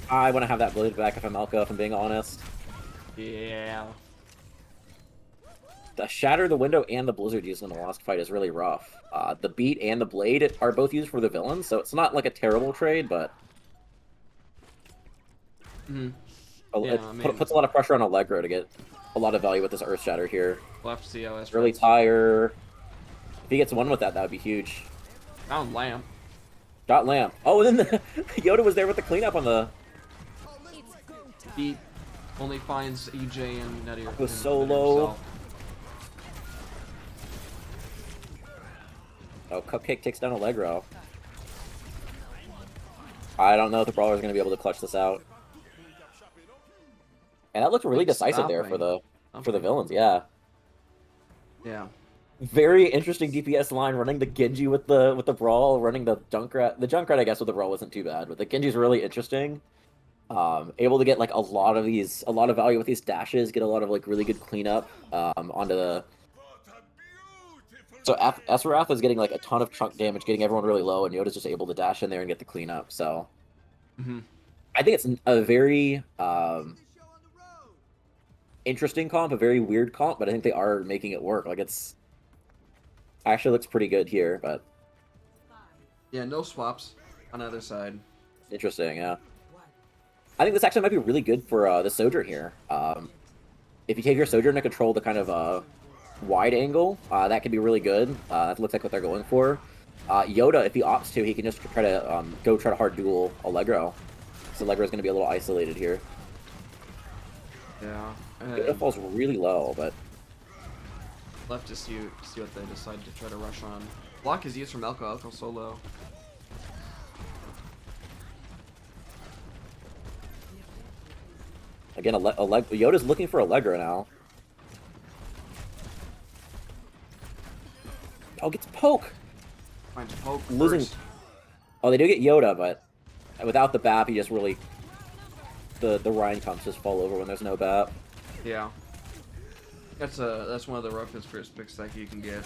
I want to have that Blade back if I'm Elko, if I'm being honest. Yeah. The Shatter, the Window, and the Blizzard used in the last fight is really rough. The Beat and the Blade are both used for the villains, so it's not like a terrible trade, but Mm-hmm. it puts a lot of pressure on Allegro to get a lot of value with this Earth Shatter here. We'll have to see how this Early runs. tire. If he gets one with that, that would be huge. Found Lamp. Got Lamp. Oh, and then Yoda was there with the cleanup on the... He only finds EJ and Nutty. Was solo. Oh, Cupcake takes down Allegro. I don't know if the Brawler is going to be able to clutch this out. And that looked really decisive there for the villains, yeah. Yeah. Very interesting DPS line, running the Genji with the Brawl, running the Junkrat. The Junkrat, I guess, with the Brawl wasn't too bad, but the Genji's really interesting. Able to get like a lot of value with these dashes, get a lot of like really good cleanup onto the. So Esrath is getting like a ton of chunk damage, getting everyone really low, and Yoda's just able to dash in there and get the cleanup. So, I think it's a very interesting comp, a very weird comp, but I think they are making it work. Like it's actually looks pretty good here, but yeah, no swaps on either side. Interesting, yeah. I think this actually might be really good for the Sojourn here. If you take your Sojourn to control the kind of wide angle, that could be really good. That looks like what they're going for. Yoda, if he opts to, he can just try to try to hard duel Allegro. So Allegro's going to be a little isolated here. Yeah. Yoda falls really low, but Left to see what they decide to try to rush on. Block is used from Elko solo. again, Yoda's looking for Allegro now. Oh, gets poke. Finds poke Losing. first. Oh, they do get Yoda, but without the BAP, he just really the Rhine comps just fall over when there's no BAP. Yeah. That's one of the roughest first picks that you can get.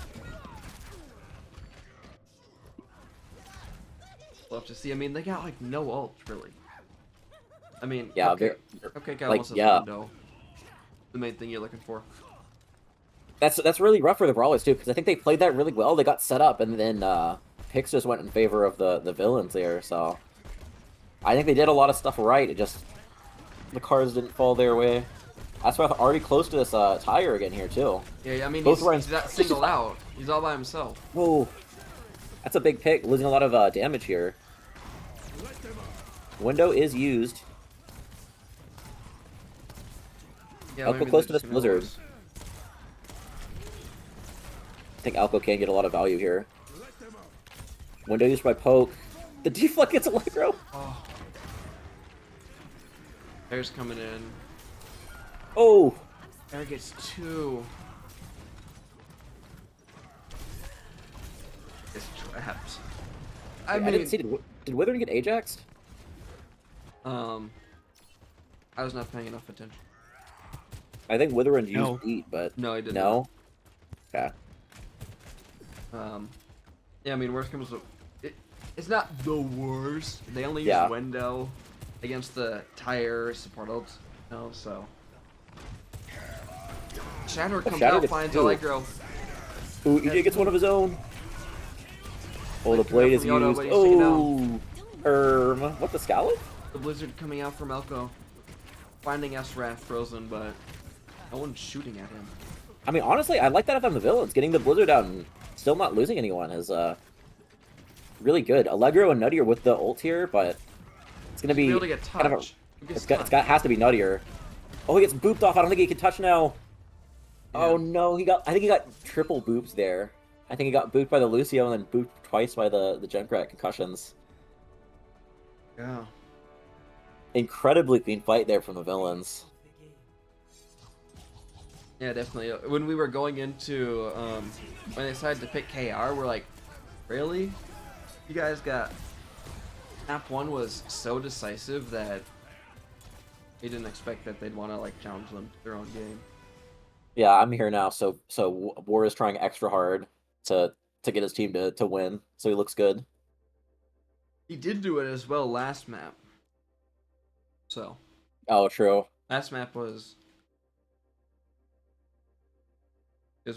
Love to see. I mean, they got like no ult really. I mean, Yeah, okay, got like, almost a yeah. window. The main thing you're looking for. That's really rough for the Brawlers too, because I think they played that really well. They got set up, and then picks just went in favor of the villains there. So I think they did a lot of stuff right. It just the cards didn't fall their way. That's why already close to this tire again here too. Yeah, I mean, Both he's that singled out. He's all by himself. Whoa, that's a big pick, losing a lot of damage here. Window is used. Yeah, Elko maybe close they're to this just gonna blizzard. lose. I think Elko can get a lot of value here. Window used by poke. The deflect gets Allegro. Oh. Bear's coming in. Oh, Bear gets 2. It's trapped. I I didn't see. Did Withering get Ajaxed? I was not paying enough attention. I think Withering used No. Beat, but No, I didn't. no. Okay. Yeah, I mean, worst comes to it's not the worst. They only use Yeah. window against the tire support ults, so. Shatter comes Shatter out, gets finds 2. Allegro. Ooh, EJ gets one of his own. Oh, the blade is Yoda, used. but he's taken Oh, what the Scallop? The blizzard coming out from Elko. Finding Esrath frozen, but no one's shooting at him. I mean, honestly, I like that if I'm the villains. Getting the blizzard out and still not losing anyone is really good. Allegro and Nuttier with the ult here, but it's gonna be Be able to get kind of a, touch. has to be Nuttier. Oh, he gets booped off. I don't think he can touch now. Oh no, I think he got triple boops there. I think he got booped by the Lucio and then booped twice by the Junkrat concussions. Yeah. Incredibly clean fight there from the villains. Yeah, definitely. When we were going into, when they decided to pick KR, we're like, really? You guys got... Map 1 was so decisive that we didn't expect that they'd want to, like, challenge them to their own game. Yeah, I'm here now, so War is trying extra hard to get his team to win, so he looks good. He did do it as well last map. So. Oh, true. Last map was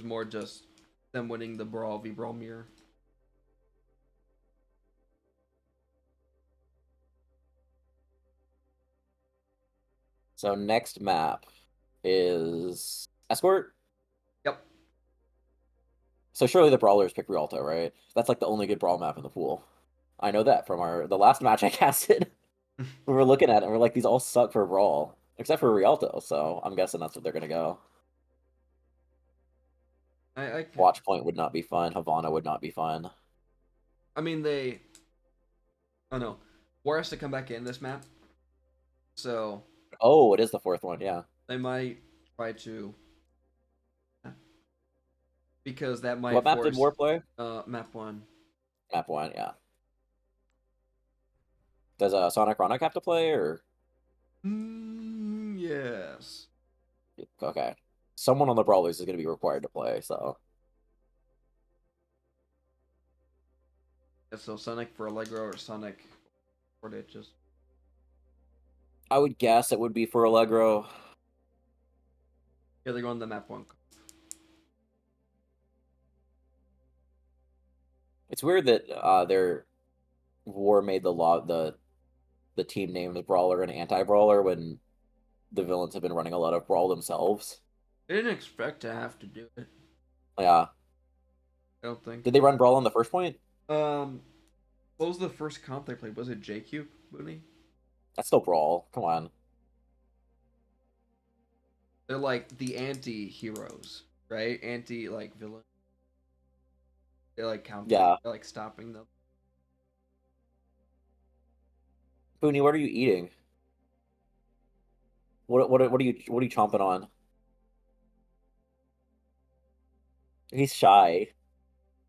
more just them winning the Brawl v Brawl mirror. So next map is Escort. Yep. So surely the Brawlers pick Rialto, right? That's like the only good Brawl map in the pool. I know that from the last match I casted. We were looking at it and we're like, these all suck for Brawl, except for Rialto, so I'm guessing that's what they're gonna go. I can... Watch Point would not be fun. Havana would not be fun. I mean, they... Oh no. War has to come back in this map. So... Oh, it is the fourth one, yeah. They might try to... Because that might What map force... did War play? Map 1. Map 1, yeah. Does Sonic Ronic have to play, or...? Yes. Okay. Someone on the Brawlers is going to be required to play, so... Yeah, so Sonic for Allegro or Sonic for Ditches. I would guess it would be for Allegro. Yeah, they're going to map 1. It's weird that their War made the team name the Brawler and Anti-Brawler when the villains have been running a lot of Brawl themselves. They didn't expect to have to do it. Yeah. I don't think. Did they run Brawl on the first point? What was the first comp they played? Was it JQ, Booney? That's still Brawl. Come on. They're like the anti-heroes, right? Like villain. They like counter. Yeah. They're like stopping them. Booney, what are you eating? What are you chomping on? He's shy.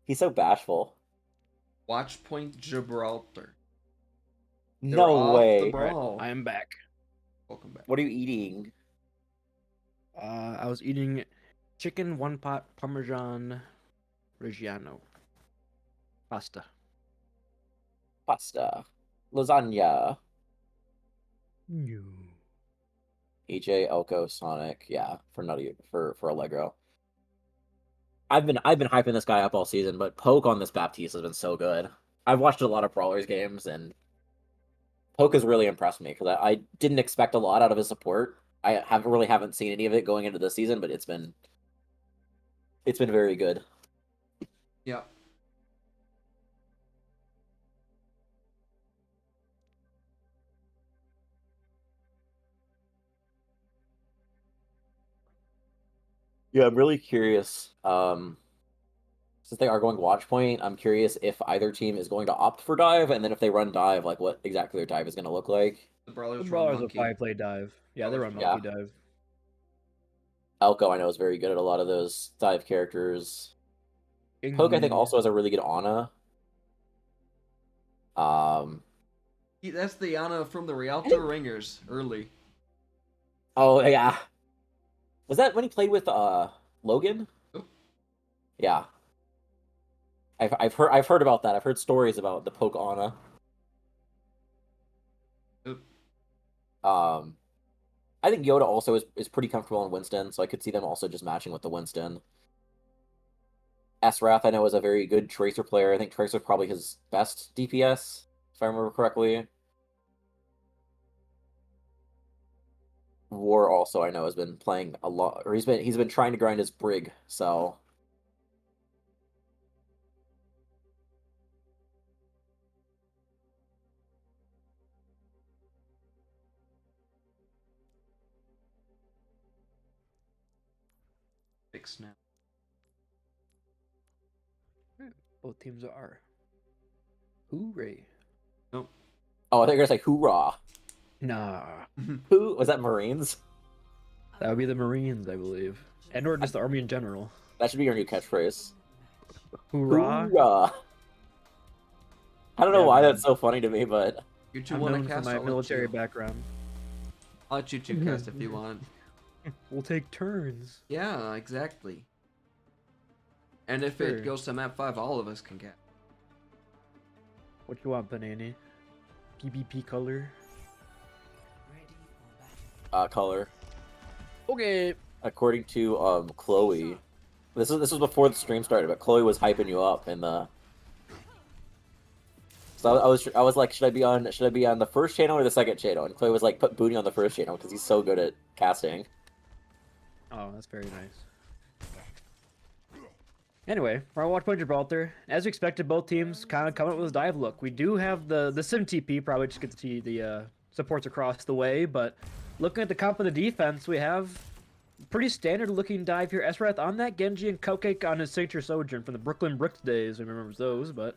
He's so bashful. Watch Point Gibraltar. No way. The brawl. I am back. Welcome back. What are you eating? I was eating chicken one pot Parmesan Reggiano. Pasta. Pasta. Lasagna. No. EJ, Elko, Sonic, yeah, for Allegro. I've been hyping this guy up all season, but Poke on this Baptiste has been so good. I've watched a lot of Brawlers games, and Poke has really impressed me because I didn't expect a lot out of his support. I haven't seen any of it going into this season, but it's been very good. Yeah. Yeah, I'm really curious. Since they are going watch point, I'm curious if either team is going to opt for dive, and then if they run dive, like what exactly their dive is going to look like. The Brawlers, The run Brawlers will monkey. probably play dive. Yeah, they run Yeah. monkey dive. Elko, I know, is very good at a lot of those dive characters. Poke, I think, also has a really good Ana. That's the Ana from the Rialto Ringers early. Oh yeah. Was that when he played with Logan? Oh. Yeah. I've heard about that. I've heard stories about the Poke Ana. Oh. I think Yoda also is pretty comfortable in Winston, so I could see them also just matching with the Winston. S-Wrath, I know, is a very good Tracer player. I think Tracer's probably his best DPS, if I remember correctly. War also, I know, has been playing a lot, or he's been trying to grind his Brig, so... Big snap. Both teams are. Hooray. Nope. Oh, I thought you were going to say hoorah. Nah. Who? Was that Marines? That would be the Marines, I believe. And or just the Army in general. That should be your new catchphrase. Hoorah. Hoorah. I don't know Yeah, why man. that's so funny to me, but... You two I'm want to known for cast? my I'll let military you. background. I'll let you two cast if you want. We'll take turns. Yeah, exactly. And if Sure. it goes to map 5, all of us can get. What you want, Banana? PvP color? Color. Okay. According to Chloe, this was before the stream started, but Chloe was hyping you up in the. So I was like, should I be on the first channel or the second channel? And Chloe was like, put Booty on the first channel because he's so good at casting. Oh, that's very nice. Anyway, for our Watch Point Gibraltar, as we expected, both teams kind of come up with this dive look. We do have the Sim TP, probably just get the supports across the way, but looking at the comp of the defense, we have pretty standard looking dive here. Esrath on that Genji and Cupcake on his signature Sojourn from the Brooklyn Bricks days. Who remembers those, but...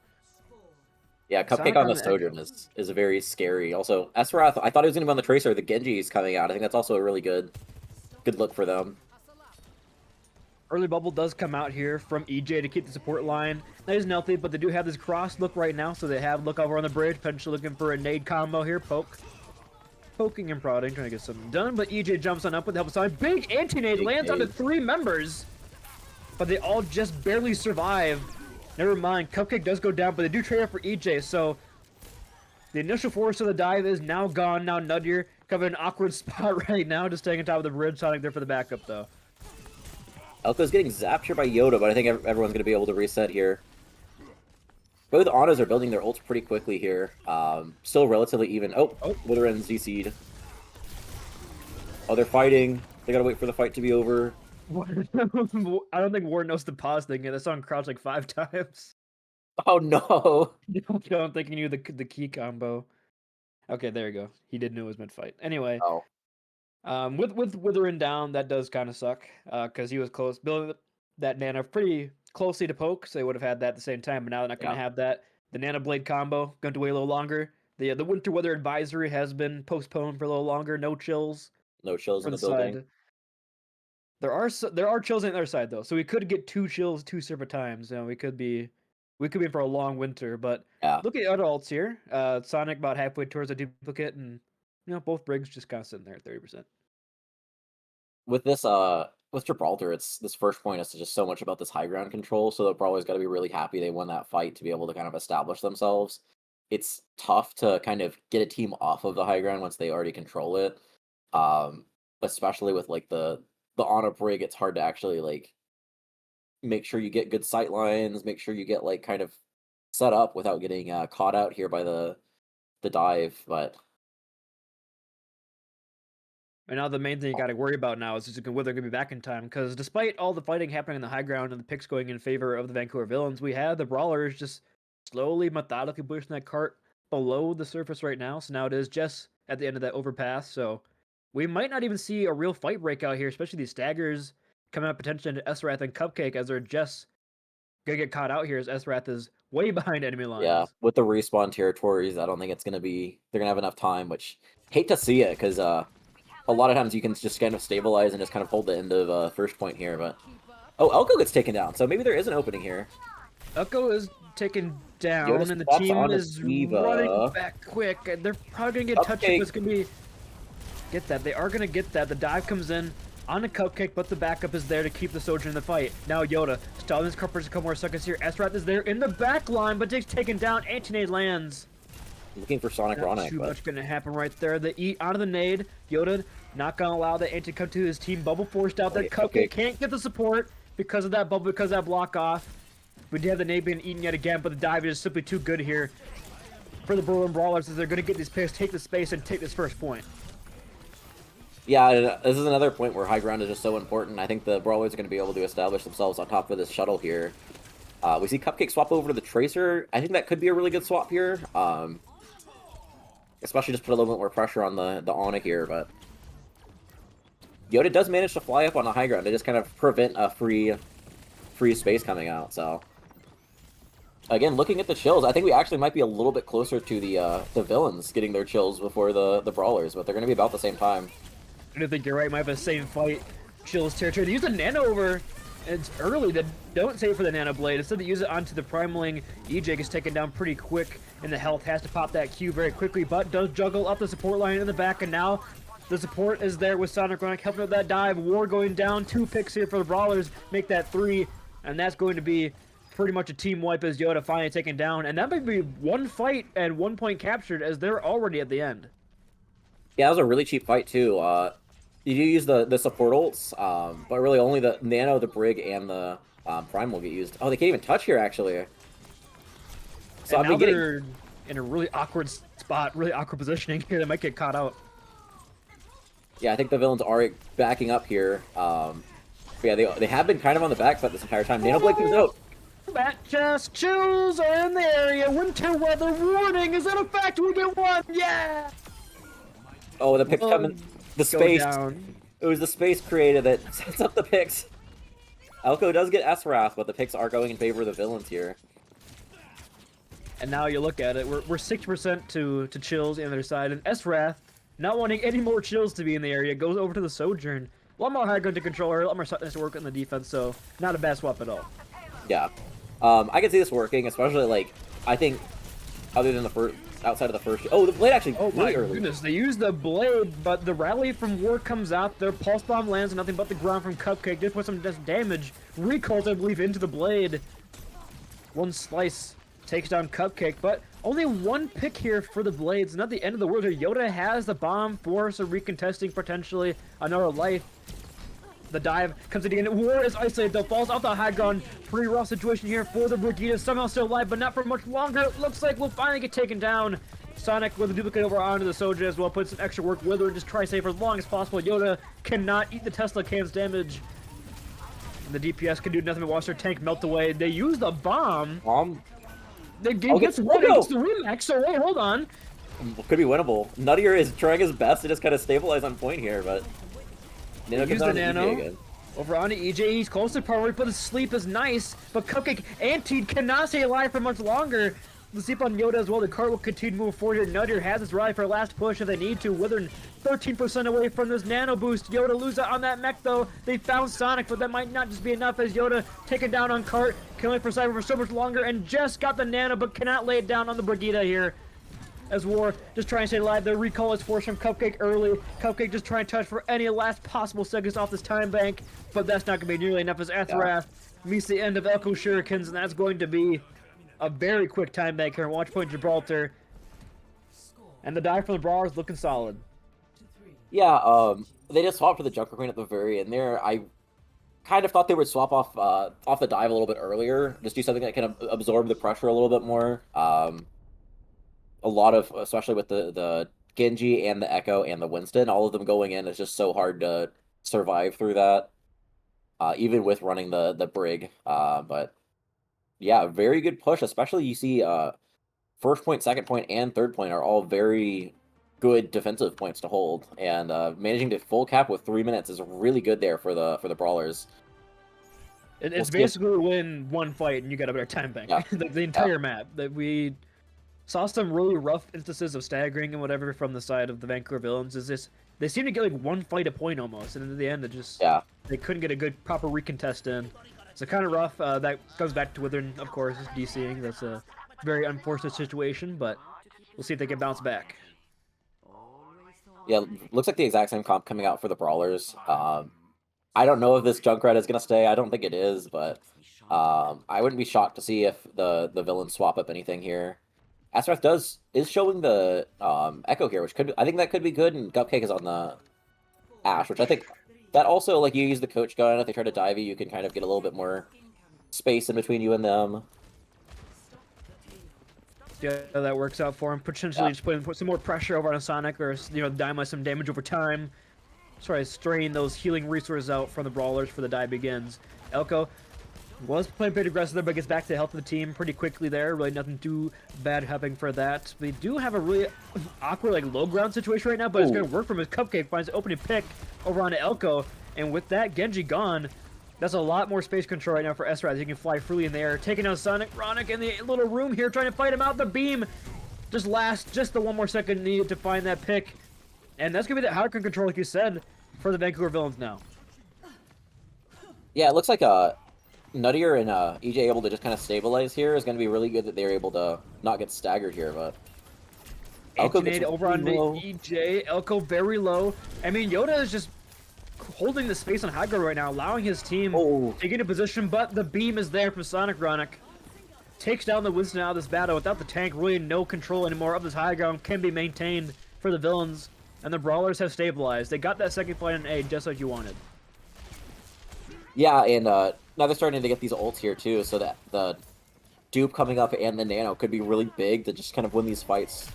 Yeah, Cupcake Sonic on the the Sojourn Echo. is a very scary. Also, Esrath, I thought he was going to be on the Tracer. The Genji is coming out. I think that's also a really good look for them. Early bubble does come out here from EJ to keep the support line. That isn't healthy, but they do have this cross look right now, so they have look over on the bridge, potentially looking for a nade combo here. Poking and prodding, trying to get something done, but EJ jumps on up with the help of Sonic. Big anti-nade lands onto 3 members, but they all just barely survive. Never mind, Cupcake does go down, but they do trade up for EJ, so the initial force of the dive is now gone. Now Nudger covering an awkward spot right now, just staying on top of the bridge. Sonic there for the backup, though. Elko's getting zapped here by Yoda, but I think everyone's going to be able to reset here. Both Autos are building their ults pretty quickly here. Still relatively even. Oh, Wither and ZC'd. Oh, they're fighting. They gotta wait for the fight to be over. I don't think Ward knows the pause thing. That song crouched like 5 times. Oh no! I don't think he knew the key combo. Okay, there you go. He did know it was mid-fight. Anyway, Oh. with Withering down, that does kind of suck because he was close. Building that Nana pretty closely to poke, so they would have had that at the same time, but now they're not going to have that. The Nana Blade combo going to wait a little longer. The Winter Weather Advisory has been postponed for a little longer. No chills. No chills in the side. building. There are chills on the other side though, so we could get 2 chills 2 separate times. You know, we could be in for a long winter. But look at other alts here. Sonic about halfway towards a duplicate, and both Briggs just kind of sitting there at 30%. With this with Gibraltar, it's this first point is just so much about this high ground control. So the Brawlers got to be really happy they won that fight to be able to kind of establish themselves. It's tough to kind of get a team off of the high ground once they already control it. Especially with like the on a brig, it's hard to actually like make sure you get good sight lines, make sure you get like kind of set up without getting caught out here by the dive. But and now the main thing you got to worry about now is whether they're going to be back in time, because despite all the fighting happening in the high ground and the picks going in favor of the Vancouver villains, we have the Brawlers just slowly, methodically pushing that cart below the surface right now. So now it is just at the end of that overpass. So we might not even see a real fight break out here, especially these staggers coming up potentially into Esrath and Cupcake, as they're just going to get caught out here as Esrath is way behind enemy lines. Yeah, with the respawn territories, I don't think it's going to be... They're going to have enough time, which... Hate to see it, because a lot of times you can just kind of stabilize and just kind of hold the end of first point here, but... Oh, Elko gets taken down, so maybe there is an opening here. Elko is taken down, Yoda and the spots team onto is Siva. running back quick. And they're probably going to get touched. It's going to be... Get that. They are going to get that. The dive comes in on a Cupcake, but the backup is there to keep the Sojourn in the fight. Now Yoda stalling his card for a couple more seconds here. Esrath is there in the back line, but takes taken down. Anti-nade lands. Looking for Sonic Ronic, too but... much going to happen right there. The eat out of the nade. Yoda not going to allow the anti to come to his team. Bubble forced out. That Cupcake can't get the support because of that bubble, because of that block off. We do have the nade being eaten yet again, but the dive is simply too good here for the Berlin Brawlers, as they're going to get these picks, take the space, and take this first point. Yeah, this is another point where high ground is just so important. I think the Brawlers are going to be able to establish themselves on top of this shuttle here. We see Cupcake swap over to the Tracer. I think that could be a really good swap here. Especially just put a little bit more pressure on the Ana here, but... Yoda does manage to fly up on the high ground to just kind of prevent a free space coming out, so... Again, looking at the chills, I think we actually might be a little bit closer to the villains getting their chills before the Brawlers, but they're going to be about the same time. I don't think you're right. Might have the same fight. Chills territory. They use a Nano over. It's early. They don't save for the Nano Blade. Instead, they use it onto the Primaling. EJ gets taken down pretty quick, and the health has to pop that Q very quickly, but does juggle up the support line in the back, and now the support is there with Sonic Ronic helping with that dive. War going down. 2 picks here for the Brawlers. Make that 3, and that's going to be pretty much a team wipe as Yoda finally taken down, and that might be 1 fight and 1 point captured as they're already at the end. Yeah, that was a really cheap fight, too. You do use the support ults, but really only the Nano, the Brig, and the Prime will get used. Oh, they can't even touch here, actually. So and now they're in a really awkward spot, really awkward positioning here. They might get caught out. Yeah, I think the villains are backing up here. But yeah, they have been kind of on the back foot this entire time. Nano Blade comes out. Bat chest chills are in the area. Winter weather warning is in effect. We get one. Yeah. Oh, the picks coming. The space. Down. It was the space created that sets up the picks. Elko does get S-Wrath, but the picks are going in favor of the villains here. And now you look at it, we're 6% to chills on the other side, and S-Wrath, not wanting any more chills to be in the area, goes over to the Sojourn. A lot more high ground to control her, a lot more to work on the defense, so not a bad swap at all. Yeah. I can see this working, especially, like, I think, other than the first, outside of the first... Oh, the blade actually really early. Goodness, they use the blade, but the rally from War comes out, their pulse bomb lands, and nothing but the ground from Cupcake, just put some damage, recalls, I believe, into the blade. One slice takes down Cupcake, but only one pick here for the Blades. Not the end of the world here. Yoda has the bomb for some recontesting, potentially another life. The dive comes in again. War is isolated though. Falls off the high ground. Pretty rough situation here for the Brigida. Somehow still alive, but not for much longer. It looks like we'll finally get taken down. Sonic with a duplicate over onto the Soja as well. Put some extra work with her and just try to save her as long as possible. Yoda cannot eat the Tesla can's damage. And the DPS can do nothing but watch their tank melt away. They use the bomb. The game gets one against the Remax, so wait, hold on. Could be winnable. Nuttier is trying his best to just kind of stabilize on point here, but... Nano Use the Nano. Over onto EJ, he's close to power, but his sleep is nice, but Cupcake and Teed cannot stay alive for much longer. The sleep on Yoda as well, the cart will continue to move forward here. Nuttier has his ride for a last push if they need to. Withering 13% away from this Nano boost. Yoda loses on that mech though. They found Sonic, but that might not just be enough as Yoda taken down on cart, killing for Cyber for so much longer, and just got the Nano, but cannot lay it down on the Brigida here. As War just trying to stay alive. The recall is forced from Cupcake early. Cupcake just trying to touch for any last possible seconds off this time bank, but that's not going to be nearly enough as Athrath meets the end of Elko Shurikens, and that's going to be a very quick time bank here. Watch point Gibraltar. And the dive from the Brawlers looking solid. Yeah, they just swapped for the Junker Queen at the very end there. I kind of thought they would swap off the dive a little bit earlier, just do something that can absorb the pressure a little bit more. A lot of, especially with the Genji and the Echo and the Winston, all of them going in is just so hard to survive through that, even with running the Brig. But yeah, very good push, especially you see first point, second point, and third point are all very good defensive points to hold, and managing to full cap with 3 minutes is really good there for the Brawlers. It's basically win one fight and you got a better time bank. Yeah. the entire map that we saw some really rough instances of staggering and whatever from the side of the Vancouver villains. Is this they seem to get like one fight a point almost, and in the end it just they couldn't get a good proper recontest in. So kind of rough. That goes back to Withering, of course, DCing. That's a very unfortunate situation, but we'll see if they can bounce back. Yeah, looks like the exact same comp coming out for the Brawlers. I don't know if this Junkrat is going to stay. I don't think it is, but I wouldn't be shocked to see if the villains swap up anything here. Astrath is showing the Echo here, which I think that could be good, and Cupcake is on the Ash, which I think that also, like, you use the coach gun, if they try to dive you can kind of get a little bit more space in between you and them. Yeah, that works out for him. Potentially just put some more pressure over on Sonic, or Daima some damage over time. Try to strain those healing resources out from the Brawlers for the dive begins. Elko was playing pretty aggressive there, but gets back to the health of the team pretty quickly there. Really nothing too bad happening for that. They do have a really awkward, like, low ground situation right now, but it's going to work for him as Cupcake finds an opening pick over onto Elko. And with that Genji gone, that's a lot more space control right now for Esra, as he can fly freely in the air. Taking out Sonic, Ronic in the little room here, trying to fight him out. The beam just the one more second needed to find that pick. And that's going to be the high ground control, like you said, for the Vancouver villains now. Yeah, it looks like Nuttier and EJ able to just kind of stabilize here is going to be really good that they're able to not get staggered here, but... Elko over on EJ, Elko very low. I mean, Yoda is just holding the space on high ground right now, allowing his team to get in position, but the beam is there from Sonic Ronic. Takes down the Winston out of this battle. Without the tank, really no control anymore of this high ground can be maintained for the villains, and the Brawlers have stabilized. They got that second fight in A just like you wanted. Yeah, and now they're starting to get these ults here too, so that the dupe coming up and the Nano could be really big to just kind of win these fights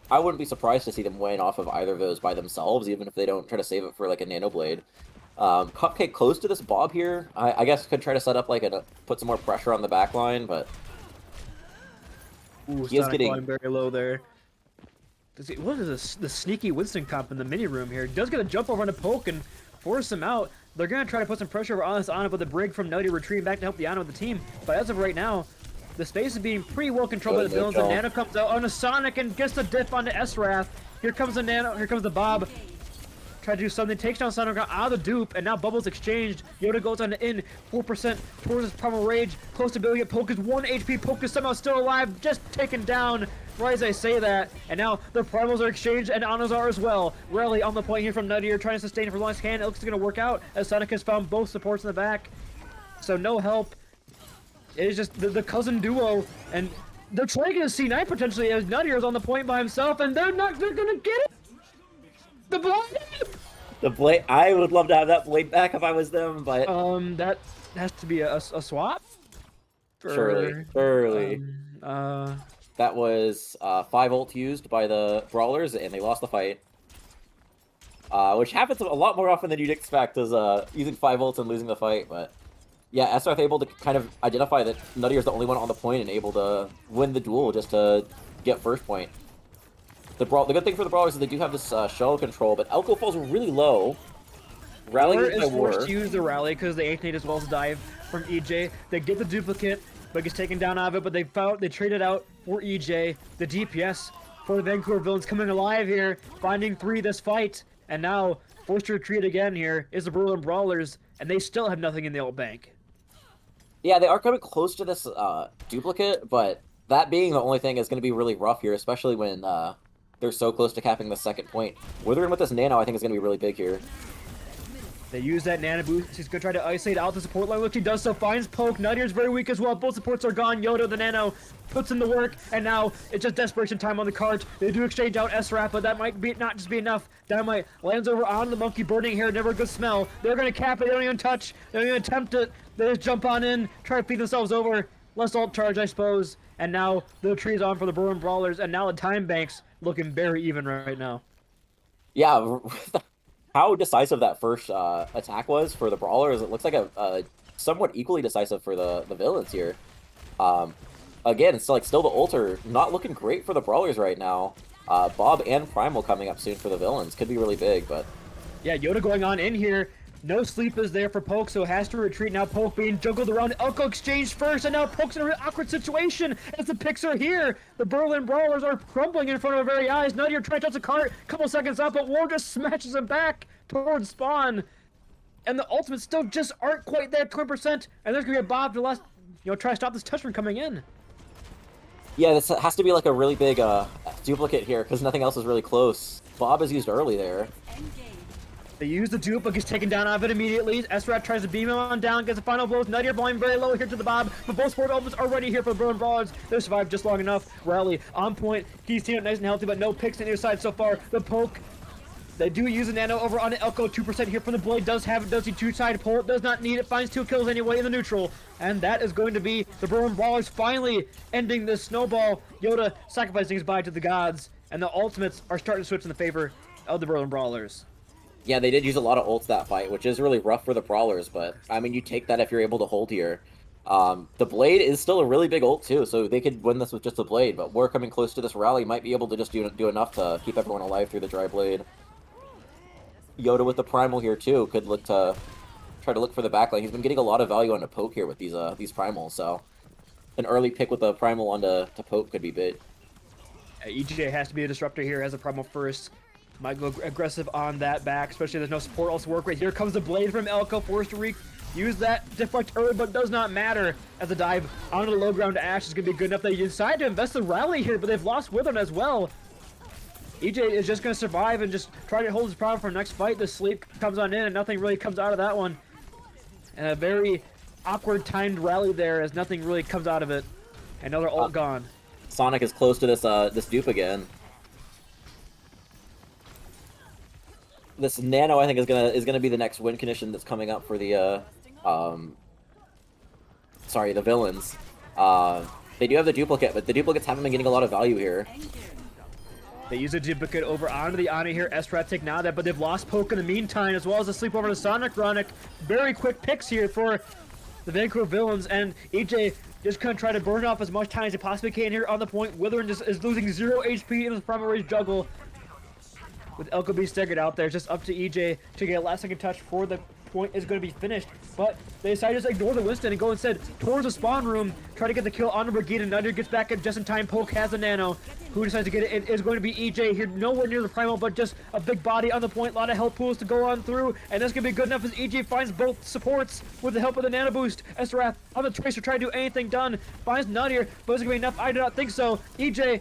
I wouldn't be surprised to see them weighing off of either of those by themselves, even if they don't try to save it for like a Nano Blade. Cupcake close to this Bob here. I guess could try to set up like put some more pressure on the back line, but Ooh, he is Sonic getting flying very low there. What is this? The sneaky Winston comp in the mini room here. Does get a jump over on a poke and force him out. They're gonna try to put some pressure on this Ana, but the break from Nutty retreating back to help the Ana with the team. But as of right now, the space is being pretty well controlled by the villains. The Nano comes out on a Sonic and gets the diff onto S-Wrath. Here comes the Nano. Here comes the Bob. Try to do something, takes down Sonic out of the dupe, and now Bubbles exchanged. Yoda goes on the in, 4% towards his Primal Rage, close to ability to get Poke is 1 HP. Poke is somehow still alive, just taken down right as I say that. And now the Primals are exchanged, and Anas are as well. Rally on the point here from Nuttier, trying to sustain it for long as can. It looks like it's going to work out, as Sonic has found both supports in the back. So no help. It is just the cousin duo, and they're trying to C9 potentially, as Nuttier is on the point by himself, and they're going to get it! The blade! the blade. I would love to have that blade back if I was them, but That has to be a swap. surely. That was 5 ult used by the Brawlers, and they lost the fight. Which happens a lot more often than you'd expect, as using 5 ults and losing the fight. But yeah, SRF able to kind of identify that Nuttier's the only one on the point and able to win the duel just to get first point. The good thing for the Brawlers is they do have this shell control, but Elko falls really low. Rally is forced to use the rally because they Ignite as well as dive from EJ. They get the duplicate, but gets taken down out of it. But they traded out for EJ. The DPS for the Vancouver villains coming alive here, finding 3 this fight, and now forced to retreat again. Here is the Berlin Brawlers, and they still have nothing in the ult bank. Yeah, they are coming close to this duplicate, but that being the only thing is going to be really rough here, especially when they're so close to capping the second point. Withering with this Nano, I think, is going to be really big here. They use that Nano boost. He's going to try to isolate out the support line. Look, he does so. Finds Poke. Nuttier's very weak as well. Both supports are gone. Yoda, the Nano, puts in the work. And now it's just desperation time on the cart. They do exchange out S-Rap, but that might not just be enough. Dynamite lands over on the monkey. Burning hair, never a good smell. They're going to cap it. They don't even touch. They don't even attempt it. They just jump on in, try to feed themselves over. Less ult charge, I suppose. And now the tree's on for the Berlin Brawlers. And now the time bank's looking very even right now. Yeah, how decisive that first attack was for the Brawlers, it looks like a somewhat equally decisive for the villains here. Again, it's like still the ult are not looking great for the Brawlers right now. Bob and Primal coming up soon for the villains. Could be really big, but... Yeah, Yoda going on in here. No sleep is there for Poke, so has to retreat. Now Poke being juggled around. Elko exchanged first, and now Poke's in an awkward situation as the picks are here. The Berlin Brawlers are crumbling in front of our very eyes. Nuttier trying to touch the cart. Couple seconds up, but War just smashes him back towards spawn. And the ultimates still just aren't quite there, 20%. And there's going to be a Bob to last, try to stop this touch from coming in. Yeah, this has to be like a really big duplicate here, because nothing else is really close. Bob is used early there. They use the dupe, but gets taken down out of it immediately. S-Rat tries to beam him on down, gets the final blows. Nuttier falling very low here to the Bob, but both support elements are ready here for the Berlin Brawlers. They survived just long enough. Rally on point. He's teaming up nice and healthy, but no picks on either side so far. The Poke, they do use a Nano over on the Elko. 2% here from the Blade. Does have it, does he two-side pull it, does not need it. Finds 2 kills anyway in the neutral. And that is going to be the Berlin Brawlers finally ending this snowball. Yoda sacrificing his body to the gods, and the ultimates are starting to switch in the favor of the Berlin Brawlers. Yeah, they did use a lot of ults that fight, which is really rough for the Brawlers, but, I mean, you take that if you're able to hold here. The Blade is still a really big ult, too, so they could win this with just the Blade, but we're coming close to this rally, might be able to just do enough to keep everyone alive through the Dry Blade. Yoda with the Primal here, too, could try to look for the backline. He's been getting a lot of value on the Poke here with these Primals, so an early pick with the Primal onto Poke could be big. EJ has to be a disruptor here, has a Primal first. Might go aggressive on that back, especially there's no support else to work with. Here comes the Blade from Elko, forced to use that deflect early, but does not matter as the dive onto the low ground to Ash is going to be good enough. They decide to invest the rally here, but they've lost Withern as well. EJ is just going to survive and just try to hold his power for next fight. The sleep comes on in, and nothing really comes out of that one. And a very awkward timed rally there as nothing really comes out of it. Another ult gone. Sonic is close to this dupe again. This Nano, I think, is gonna be the next win condition that's coming up for the the villains. They do have the duplicate, but the duplicates haven't been getting a lot of value here. They use a duplicate over onto the Ana here. Estrat take now that, but they've lost Poke in the meantime, as well as a sleep over to Sonic Chronic. Very quick picks here for the Vancouver Villains, and EJ just gonna try to burn off as much time as he possibly can here on the point. Withering just is losing 0 HP in his primary juggle. With Elko being staggered out there, it's just up to EJ to get a last second touch before the point is going to be finished. But they decide to just ignore the Winston and go instead towards the spawn room, try to get the kill on the Brigida. Nunder gets back in just in time. Poke has a nano. Who decides to get it? It is going to be EJ here, nowhere near the primal, but just a big body on the point. A lot of health pools to go on through, and that's going to be good enough as EJ finds both supports with the help of the nano boost. Esterath on the Tracer trying to do anything done. Finds Nadir, but is it going to be enough? I do not think so. EJ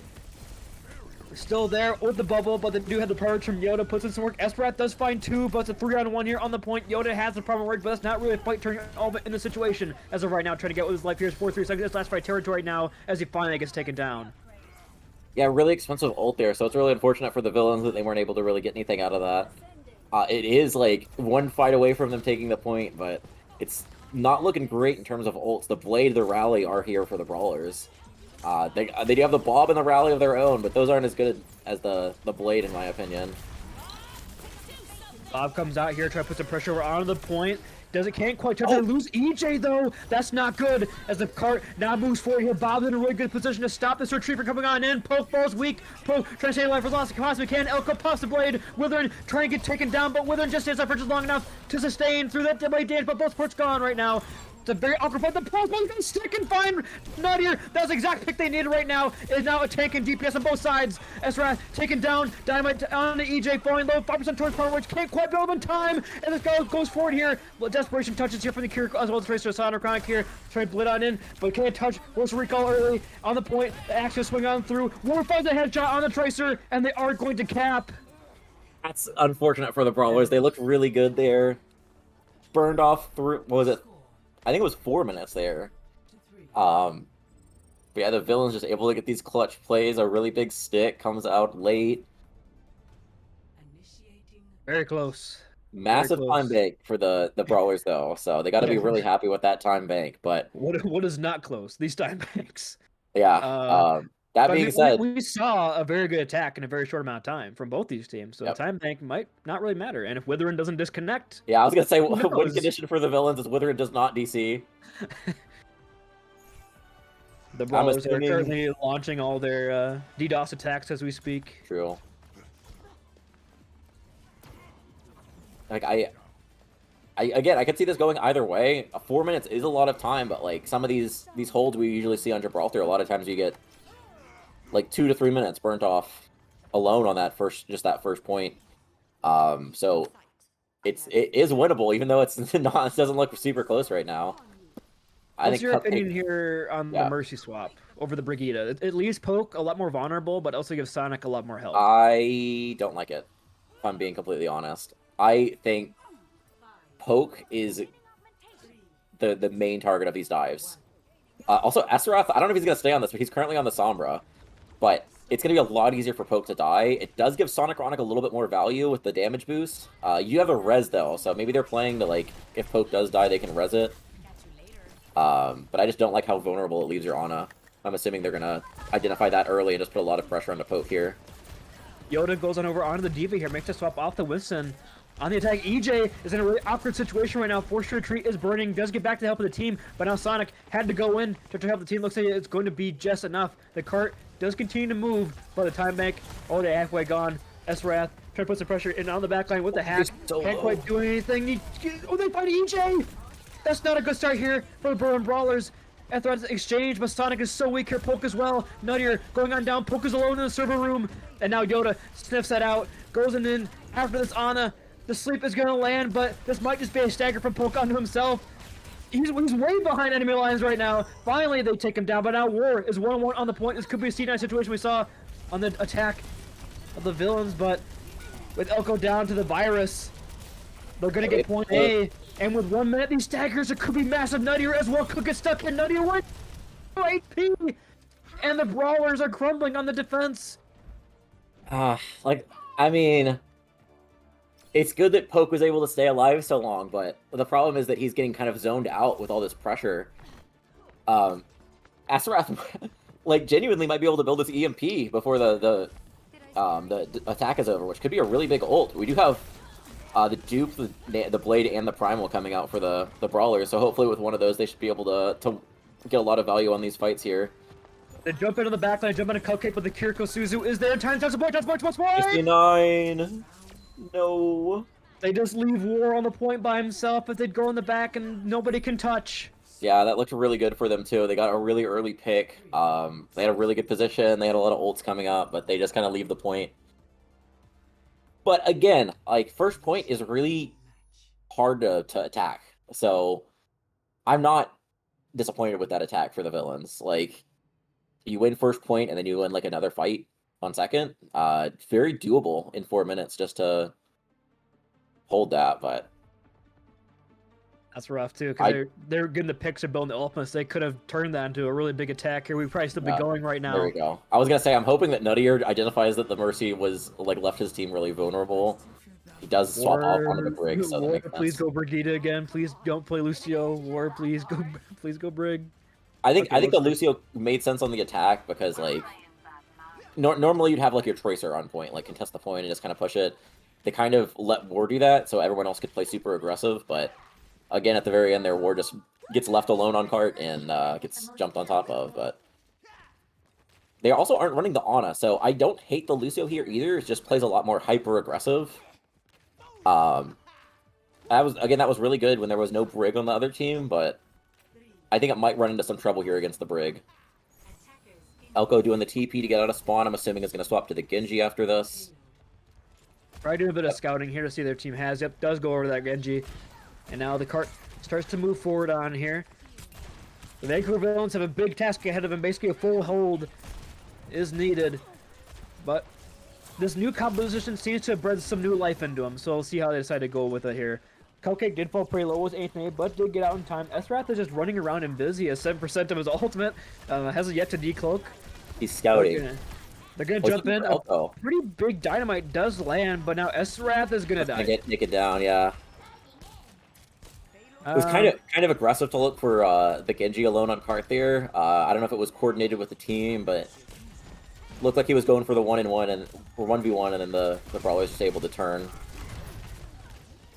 still there with the bubble, but they do have the purge from Yoda. Puts in some work. Esprat does find 2, but it's a 3-on-1 here on the point. Yoda has the problem work, but that's not really a fight turning all of it in the situation. As of right now, trying to get with his life here. 4-3 seconds. It's last fight territory now as he finally gets taken down. Yeah, really expensive ult there, so it's really unfortunate for the villains that they weren't able to really get anything out of that. It is like one fight away from them taking the point, but it's not looking great in terms of ults. The Blade, the Rally are here for the Brawlers. They do have the Bob and the Rally of their own, but those aren't as good as the Blade, in my opinion. Bob comes out here, trying to put some pressure over onto the point. Can't quite touch it. Lose EJ though. That's not good. As the cart now moves forward here, Bob's in a really good position to stop this retreat from coming on in. Poke falls weak. Poke trying to stay alive for as long as he possibly can. Elko pops the blade. Withering trying to get taken down, but Withering just stays up for just long enough to sustain through that blade damage. But both ports gone right now. It's a very awkward fight. The Pulse one's gonna stick and find Nadir. That's the exact pick they needed right now. It is now a tank and DPS on both sides. Esrath taken down. Dynamite on the EJ, falling low. 5% towards power, which can't quite build in time. And this guy goes forward here. Well, desperation touches here from the Cure, as well as the Tracer Sonic Chronic here. Trying to blid on in, but can't touch. Force recall early on the point. The axe just swing on through. War finds a headshot on the Tracer, and they are going to cap. That's unfortunate for the Brawlers. They looked really good there. Burned off through, what was it? I think it was 4 minutes there. But yeah, the villain's just able to get these clutch plays. A really big stick comes out late. Very close. Massive Very close. time bank for the Brawlers, though. So they got to be really happy with that time bank. But what is not close? These time banks. yeah. That being said, we saw a very good attack in a very short amount of time from both these teams, so Yep. the time bank might not really matter. And if Withering doesn't disconnect, yeah, I was gonna say Who one knows? condition for the villains is Withering does not DC. the Brawlers assuming- are currently launching all their DDoS attacks as we speak. True. Like again, I could see this going either way. 4 minutes is a lot of time, but like some of these holds we usually see on Gibraltar, a lot of times you get like 2 to 3 minutes burnt off alone on that first point. So it is winnable, even though it's not. It doesn't look super close right now. What's your opinion here on the Mercy swap over the Brigida? It leaves Poke a lot more vulnerable, but also gives Sonic a lot more health. I don't like it, if I'm being completely honest. I think Poke is the main target of these dives. Also, Aseroth, I don't know if he's going to stay on this, but he's currently on the Sombra. But it's going to be a lot easier for Poke to die. It does give Sonic Chronic a little bit more value with the damage boost. You have a res, though, so maybe they're playing to, like, if Poke does die, they can res it. But I just don't like how vulnerable it leaves your Ana. I'm assuming they're going to identify that early and just put a lot of pressure on the Poke here. Yoda goes on over onto the Diva here, makes a swap off the Winston. On the attack, EJ is in a really awkward situation right now. Forced retreat is burning, does get back to the help of the team, but now Sonic had to go in to help the team. Looks like it's going to be just enough. The cart does continue to move, but the time bank already halfway gone. Esrath trying to put some pressure in on the backline with the hack. Can't quite do anything. They fight EJ! That's not a good start here for the Berlin Brawlers. Esrath's exchange, but Sonic is so weak here. Poke as well. Nadir going on down. Poke is alone in the server room. And now Yoda sniffs that out. Goes in after this Ana. The sleep is going to land, but this might just be a stagger from Poke onto himself. He's way behind enemy lines right now. Finally, they take him down, but now War is 1-1 on the point. This could be a C9 situation we saw on the attack of the villains, but with Elko down to the virus, they're going to get point A. And with 1 minute, these staggers, it could be massive. Nadir as well could get stuck in. Nadir went AP, and the Brawlers are crumbling on the defense. I mean, it's good that Poke was able to stay alive so long, but the problem is that he's getting kind of zoned out with all this pressure. Aseroth, like, genuinely might be able to build this EMP before the the attack is over, which could be a really big ult. We do have the dupe, the blade, and the primal coming out for the brawlers. So hopefully with one of those, they should be able to get a lot of value on these fights here. They jump into the backline, jump into Cupcake, but the Kiriko Suzu is there. Time to point, touch point, touch point! 59. No. They just leave War on the point by himself, but they'd go in the back and nobody can touch. Yeah, that looked really good for them too. They got a really early pick. They had a really good position. They had a lot of ults coming up, but they just kind of leave the point. But again, like, first point is really hard to attack. So I'm not disappointed with that attack for the villains. Like, you win first point and then you win like another fight on second. Very doable in 4 minutes just to hold that, but that's rough too, because they're getting the picks of building the ultimates. They could have turned that into a really big attack here. We'd probably still be going right now. There we go. I was gonna say, I'm hoping that Nuttier identifies that the Mercy was like left his team really vulnerable. He does swap off onto the Brig, so that makes sense. Please go Brigitte again. Please don't play Lucio. War, please go Brig. I think the Lucio made sense on the attack because like normally you'd have like your Tracer on point, like contest the point and just kind of push it. They kind of let War do that, so everyone else could play super aggressive. But again, at the very end, there War just gets left alone on cart and gets jumped on top of. But they also aren't running the Ana, so I don't hate the Lucio here either. It just plays a lot more hyper aggressive. That was really good when there was no Brig on the other team, but I think it might run into some trouble here against the Brig. Elko doing the TP to get out of spawn. I'm assuming is going to swap to the Genji after this. Probably doing a bit of scouting here to see their team has. Yep, does go over to that Genji. And now the cart starts to move forward on here. The Vancouver Villains have a big task ahead of them. Basically, a full hold is needed. But this new composition seems to have bred some new life into them. So we'll see how they decide to go with it here. Cupcake did fall pretty low with 8th nade, but did get out in time. Esrath is just running around and busy as 7% of his ultimate. Has yet to decloak. He's scouting. They're going to jump in. A pretty big dynamite does land, but now Esrath is going to die. Take it down, yeah. It was kind of aggressive to look for the Genji alone on cart there. I don't know if it was coordinated with the team, but looked like he was going for the 1-in-1 and for 1v1, and then the Brawlers just able to turn.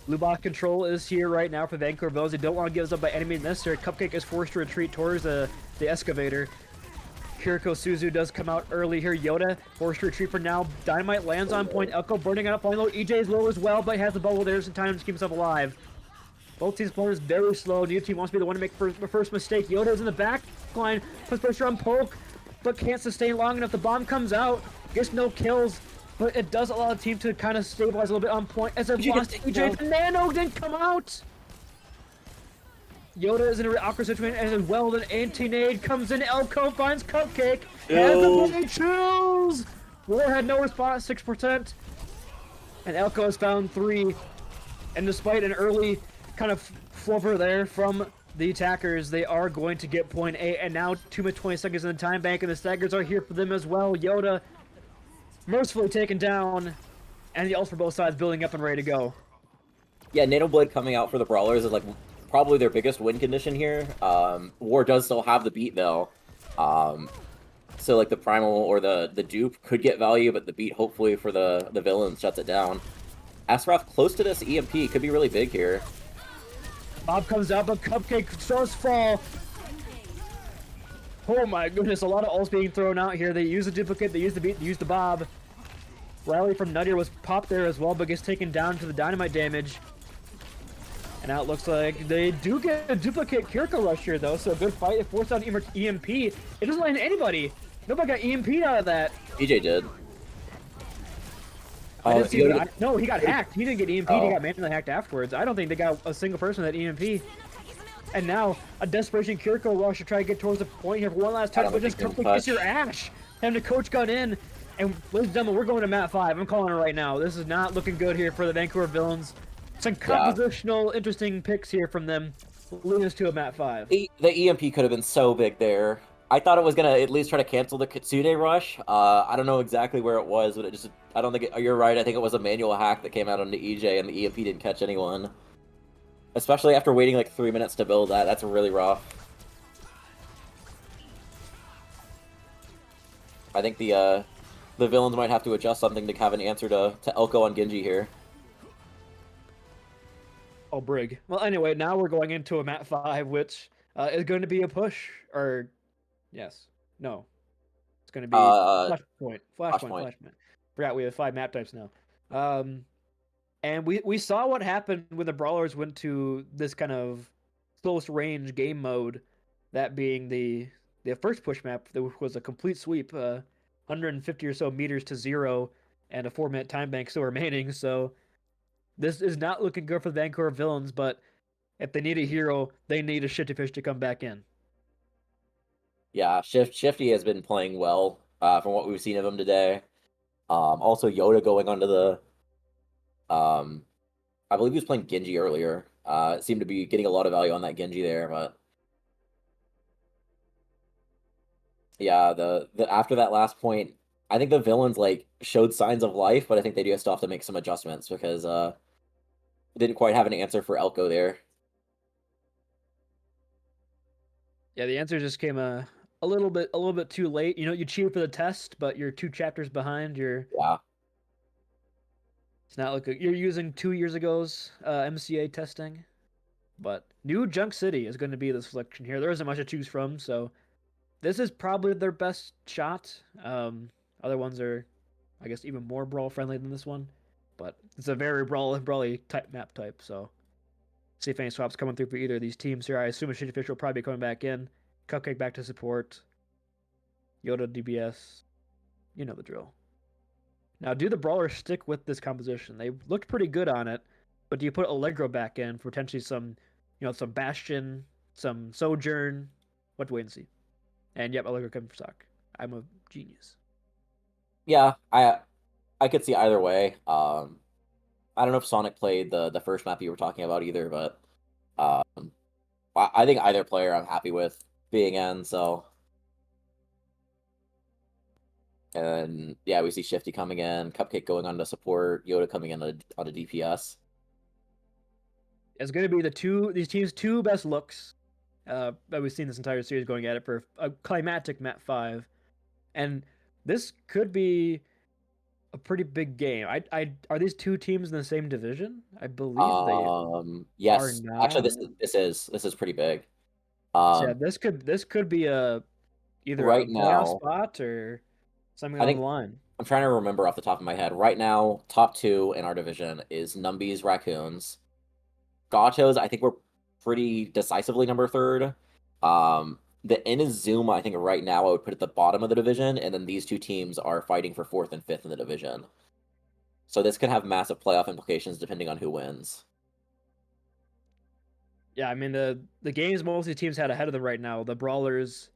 Blue box control is here right now for Vancouver Villains. They don't want to give us up by any means necessary. Cupcake is forced to retreat towards the excavator. Kiriko Suzu does come out early here. Yoda forced to retreat for now. Dynamite lands on point. Elko burning up on low. EJ is low as well, but has the bubble there in time to keep himself alive. Both teams' players very slow. Neither team wants to be the one to make the first mistake. Yoda is in the back line, puts pressure on Poke, but can't sustain long enough. The bomb comes out, gets no kills, but it does allow the team to kind of stabilize a little bit on point as they've lost EJ. The Nano didn't come out! Yoda is in an awkward situation as well. An anti-nade comes in. Elko finds Cupcake. Has the blade chills! War had no response, 6%. And Elko has found 3. And despite an early kind of flubber there from the attackers, they are going to get point A. And now 2 minutes 20 seconds in the time bank, and the staggers are here for them as well. Yoda mercifully taken down, and the ults for both sides building up and ready to go. Yeah, Nano Blade coming out for the Brawlers is like probably their biggest win condition here. War does still have the beat though. So like the Primal or the dupe could get value, but the beat hopefully for the villains shuts it down. Asrath close to this EMP could be really big here. Bob comes out, but Cupcake does fall. Oh my goodness, a lot of ults being thrown out here. They use the duplicate, they use the beat, they use the Bob. Rally from Nuttier was popped there as well, but gets taken down to the dynamite damage. And now it looks like they do get a duplicate Kiriko rush here though, so a good fight. It forced out EMP. It doesn't land anybody. Nobody got EMP'd out of that. EJ did. No, he got hacked. He didn't get EMP'd, he got manually hacked afterwards. I don't think they got a single person that EMP. And now, a desperation Kiriko rush to try to get towards the point here for one last touch, but just completely gets your Ash. Having to coach gun in. And ladies and gentlemen, we're going to map 5. I'm calling it right now. This is not looking good here for the Vancouver Villains. Some compositional, interesting picks here from them, leading us to a map 5. The EMP could have been so big there. I thought it was going to at least try to cancel the Kitsune rush. I don't know exactly where it was, but it just, I don't think you're right. I think it was a manual hack that came out onto EJ, and the EMP didn't catch anyone. Especially after waiting like 3 minutes to build that. That's really rough. I think the the villains might have to adjust something to have an answer to Elko on Genji here. Oh, Brig. Well, anyway, now we're going into a map 5, which is going to be a push. Or, yes. No. It's going to be Flashpoint. Forgot we have 5 map types now. And we saw what happened when the Brawlers went to this kind of close range game mode, that being the first push map that was a complete sweep, 150 or so meters to 0, and a 4-minute time bank still remaining. So this is not looking good for the Vancouver Villains, but if they need a hero, they need a Shifty Fish to come back in. Yeah, Shifty has been playing well from what we've seen of him today. Also, Yoda going onto the... I believe he was playing Genji earlier. Seemed to be getting a lot of value on that Genji there, but... Yeah, the after that last point, I think the villains like showed signs of life, but I think they do still have to make some adjustments because didn't quite have an answer for Elko there. Yeah, the answer just came a little bit too late. You know, you cheated for the test, but you're 2 chapters behind. Yeah. It's not looking. You're using 2 years ago's MCA testing, but New Junk City is going to be the selection here. There isn't much to choose from, so this is probably their best shot. Other ones are, I guess, even more brawl friendly than this one, but it's a very brawly type map type. So see if any swaps coming through for either of these teams here. I assume a Shitty Fish will probably be coming back in. Cupcake back to support. Yoda DBS. You know the drill. Now, do the Brawlers stick with this composition? They looked pretty good on it, but do you put Allegro back in for potentially some, some Bastion, some Sojourn? What to wait and see. And yep, Allegro coming for stock. I'm a genius. Yeah, I could see either way. I don't know if Sonic played the first map you were talking about either, but I think either player I'm happy with being in, so... And yeah, we see Shifty coming in, Cupcake going on to support, Yoda coming in on a DPS. It's going to be these teams' 2 best looks that we've seen this entire series going at it for a climatic map 5. And this could be a pretty big game. Are these 2 teams in the same division? I believe they yes. are not. Actually, this is pretty big. So yeah, this could be either right a playoff now spot or something along the line. I'm trying to remember off the top of my head. Right now, top 2 in our division is Numbies Raccoons. Gauchos, I think we're pretty decisively number 3rd. The Inazuma, I think right now I would put at the bottom of the division, and then these 2 teams are fighting for 4th and 5th in the division. So this could have massive playoff implications depending on who wins. Yeah, I mean the games most of the teams had ahead of them right now. The Brawlers,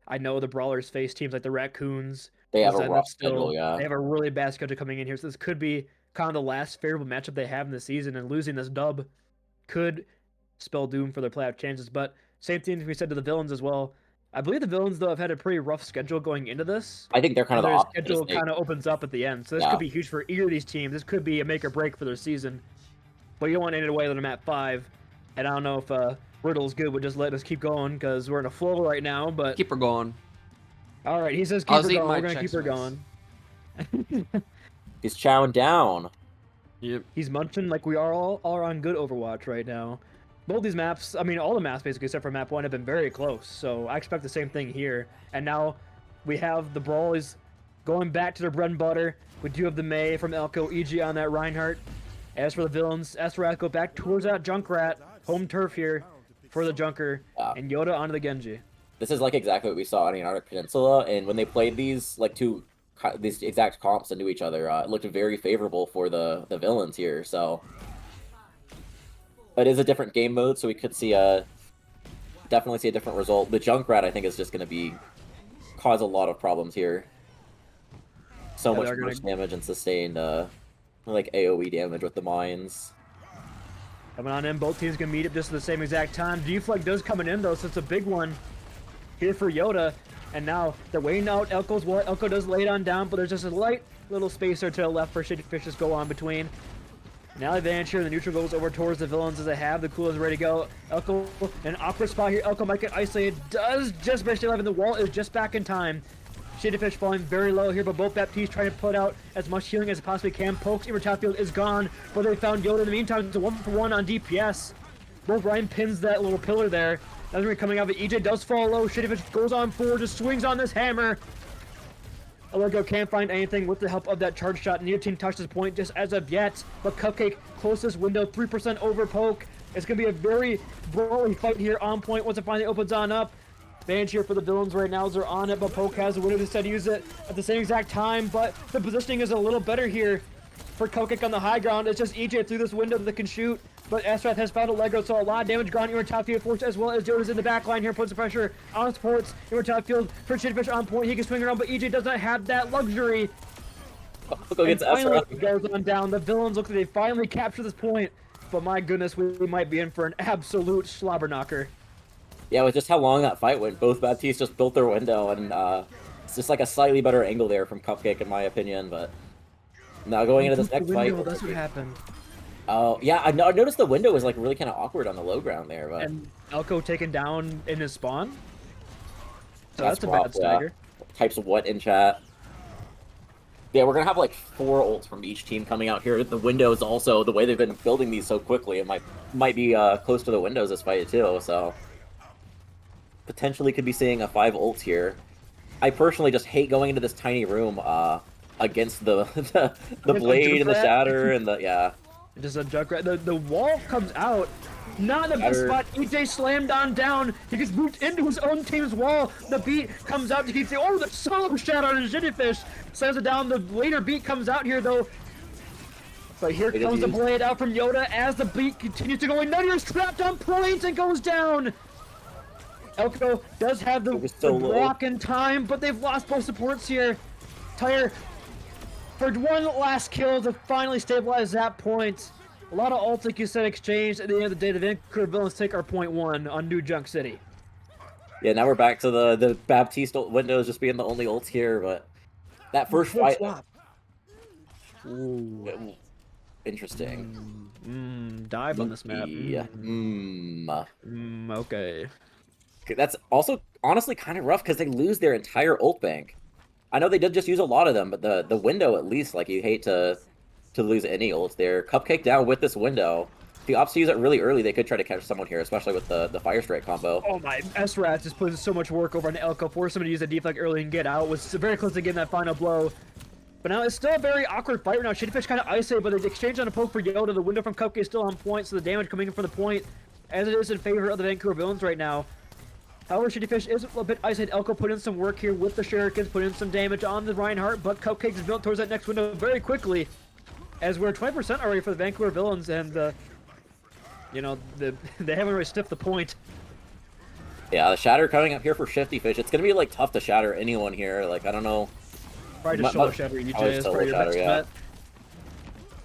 I know the Brawlers face teams like the Raccoons. They have a rough schedule, yeah. They have a really bad schedule coming in here, so this could be kind of the last favorable matchup they have in the season, and losing this dub could spell doom for their playoff chances. But same thing we said to the Villains as well. I believe the Villains, though, have had a pretty rough schedule going into this. I think they're kind of their schedule kind of opens up at the end, so this could be huge for either of these teams. This could be a make or break for their season. But you don't want to end it away with them at 5. And I don't know if Riddle's good would just let us keep going because we're in a flow right now. But keep her going. All right, he says keep her going. We're gonna keep her going. He's chowing down. Yep. He's munching like we are all on good Overwatch right now. Both these maps, I mean, all the maps basically except for map 1 have been very close. So I expect the same thing here. And now we have the Brawlers going back to their bread and butter. We do have the May from Elko, EG on that Reinhardt. As for the Villains, Esrat go back towards that Junkrat. Home turf here for the Junker. And Yoda onto the Genji. This is like exactly what we saw on the Antarctic Peninsula. And when they played these these exact comps into each other, it looked very favorable for the Villains here. So it is a different game mode, so we could see definitely see a different result. The Junkrat, I think, is just going to cause a lot of problems here. So much burst damage and sustained like AoE damage with the mines. Coming on in, both teams can meet up just at the same exact time. Deflect does coming in though, so it's a big one here for Yoda. And now they're waiting out Elko's what? Elko does lay it on down, but there's just a light little spacer to the left for Shitty Fish to go on between. Now advantage here, the neutral goes over towards the Villains as they have. The cool is ready to go. Elko in an awkward spot here. Elko might get isolated. Does just miss 11. The wall is just back in time. Shady Fish falling very low here, but both Baptiste trying to put out as much healing as they possibly can. Pokes, Emer Topfield is gone, but they found Yoda in the meantime. It's a 1-for-1 on DPS. Both Ryan pins that little pillar there. That's where coming out, but EJ does fall low. Shady Fish goes on forward, just swings on this hammer. Allegro can't find anything with the help of that charge shot. Neither team touches point just as of yet, but Cupcake closest window, 3% over Poke. It's going to be a very brawly fight here on point once it finally opens on up. Advantage here for the villains right now as they're on it, but Poke has the window to instead use it at the same exact time, but the positioning is a little better here for Cupcake on the high ground. It's just EJ through this window that can shoot, but Astrath has found Allegro, so a lot of damage gone. Emer Topfield force as well as Jonas in the back line here puts the pressure on supports. Emer Topfield for Shady Fish on point. He can swing around, but EJ does not have that luxury. Look, Finally goes on down. The villains look like they finally capture this point, but my goodness, we might be in for an absolute slobber knocker. Yeah, with just how long that fight went, both Baptiste just built their window, and it's just like a slightly better angle there from Cupcake, in my opinion. But now going into this next fight, that's what happened. Oh yeah, I noticed the window was like really kind of awkward on the low ground there, but And Elko taken down in his spawn. So that's that's a bad stagger. Types of what in chat? Yeah, we're gonna have like 4 ults from each team coming out here. The windows also, the way they've been building these so quickly, it might be close to the windows this fight too. So potentially could be seeing a 5 ults here. I personally just hate going into this tiny room against the blade and the shatter and the Just a Junkrat. The wall comes out. Not in the best spot. EJ slammed on down. He gets moved into his own team's wall. The beat comes out to keep saying, oh, the solo shadow on Shady Fish. Slams it down. The later beat comes out here, though. But here comes the blade out from Yoda as the beat continues to go. And Nutty is trapped on point and goes down. Elko does have the block in time, but they've lost both supports here. Tire for one last kill to finally stabilize that point. A lot of ults, like you said, exchanged. At the end of the day, the Vancouver Villains take our point 1 on New Junk City. Yeah, now we're back to the Baptiste windows just being the only ults here, but that first fight... Ooh. Interesting. Dive on this map. Okay. That's also honestly kind of rough because they lose their entire ult bank. I know they did just use a lot of them, but the window at least, like, you hate to lose any ults there. Cupcake down with this window. If the opts use it really early, they could try to catch someone here, especially with the Fire Strike combo. Oh my, S-Rat just put so much work over on Elko, forced him to use a deflect early and get out. Was very close to getting that final blow. But now it's still a very awkward fight right now. Shady Fish kind of isolated, but the exchange on a poke for Yoda. The window from Cupcake is still on point, so the damage coming in from the point, as it is in favor of the Vancouver Villains right now. However, Shady Fish is a bit isolated. Elko put in some work here with the Shurikens, put in some damage on the Reinhardt, but Cupcake is built towards that next window very quickly, as we're 20% already for the Vancouver Villains, and you know, they haven't really stiffed the point. Yeah, the shatter coming up here for Shifty Fish. It's gonna be like tough to shatter anyone here. Like, I don't know. Probably just solo shatter EJ is probably your best bet.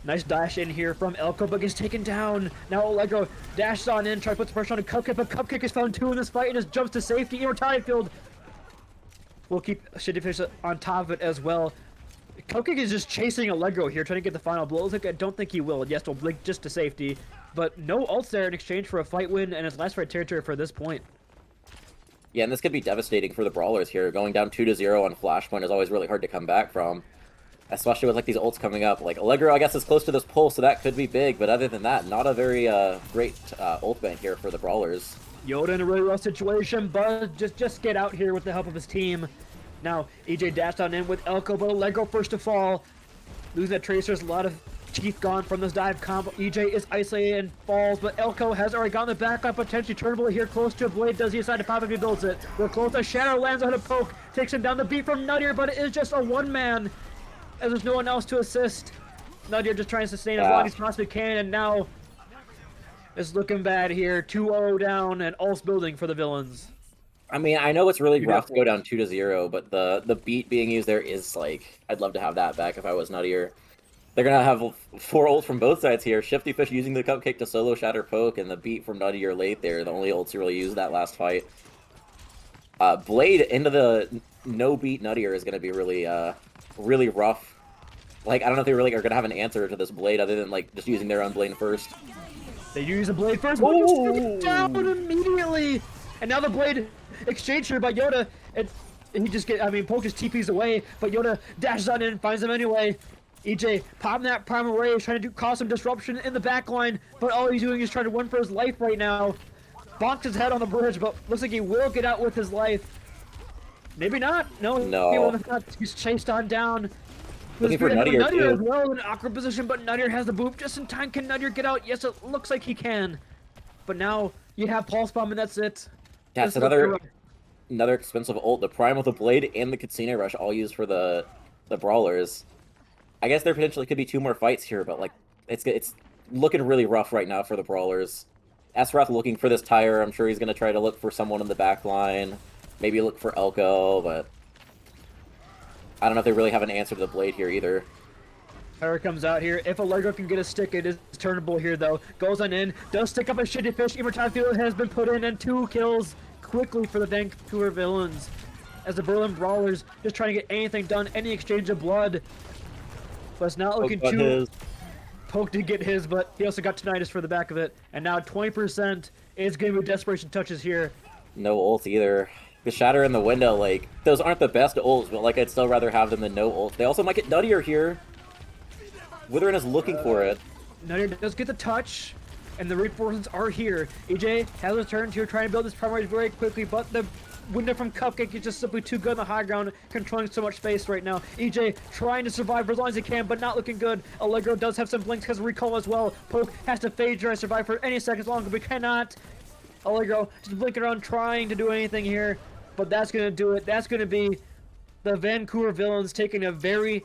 Nice dash in here from Elko, but gets taken down. Now Allegro dashes on in, tries to put the pressure on Cupcake, but Cupcake is found 2 in this fight and just jumps to safety. Emer Topfield will keep Shady Fish on top of it as well. Cupcake is just chasing Allegro here, trying to get the final blows. Like, I don't think he will. Yes, he'll blink just to safety, but no ults there in exchange for a fight win, and it's last fight territory for this point. Yeah, and this could be devastating for the Brawlers here. Going down 2-0 on Flashpoint is always really hard to come back from. Especially with like these ults coming up. Like Allegro, I guess, is close to this pull, so that could be big. But other than that, not a very great ult bank here for the Brawlers. Yoda in a really rough situation, but just get out here with the help of his team. Now EJ dashed on in with Elko, but Allegro first to fall. Losing that Tracer's a lot of teeth gone from this dive combo. EJ is isolated and falls, but Elko has already gotten the back up, potentially turnable here close to a blade. Does he decide to pop if he builds it? We're close. A shadow lands on a poke, takes him down. The beat from Nuttier, but it is just a one-man, as there's no one else to assist. Nuttier just trying to sustain as long as he possibly can, and now it's looking bad here. 2-0 down and Ul's building for the Villains. I mean, I know it's really rough to go down 2-0, but the beat being used there is like, I'd love to have that back if I was Nuttier. They're gonna have 4 ults from both sides here. Shifty Fish using the Cupcake to solo shatter poke, and the beat from Nuttier late there. The only ults he really used that last fight. Blade into the no beat Nuttier is gonna be really really rough. Like, I don't know if they really are gonna have an answer to this Blade other than like just using their own Blade first. They use a Blade first, but just down immediately, and now the Blade exchange here by Yoda, and he just Poke just TPs away, but Yoda dashes on in, finds him anyway. EJ popping that primal rage, trying to cause some disruption in the backline, but all he's doing is trying to win for his life right now. Bonks his head on the bridge, but looks like he will get out with his life. Maybe not. No. He's chased on down. Looking for Nuttier as too. well in an awkward position, but Nuttier has the boop just in time. Can Nuttier get out? Yes, it looks like he can. But now you have Pulse Bomb, and that's it. That's another expensive ult. The Prime with the Blade and the Katsina Rush all used for the Brawlers. I guess there potentially could be 2 more fights here, but like it's looking really rough right now for the Brawlers. Astaroth looking for this tire. I'm sure he's gonna try to look for someone in the back line. Maybe look for Elko, but I don't know if they really have an answer to the Blade here either. Tire comes out here. If Allegro can get a stick, it is turnable here though. Goes on in, does stick up a shitty fish. Immortality Field has been put in, and 2 kills quickly for the Vancouver Villains. As the Berlin Brawlers just trying to get anything done, any exchange of blood. But it's not looking too... Poke did get his, but he also got tinnitus for the back of it. And now 20% is going to be desperation touches here. No ult either. The Shatter in the window, like, those aren't the best ults, but like I'd still rather have them than no ult. They also might get Nuttier here. Witherin is looking for it. Nuttier does get the touch, and the reinforcements are here. EJ has returned here, trying to build this primary very quickly, but the window from Cupcake is just simply too good on the high ground, controlling so much space right now. EJ trying to survive for as long as he can, but not looking good. Allegro does have some blinks, has a recall as well. Poke has to fade try to survive for any seconds longer, but cannot. Allegro just blinking around, trying to do anything here, but that's going to do it. That's going to be the Vancouver Villains taking a very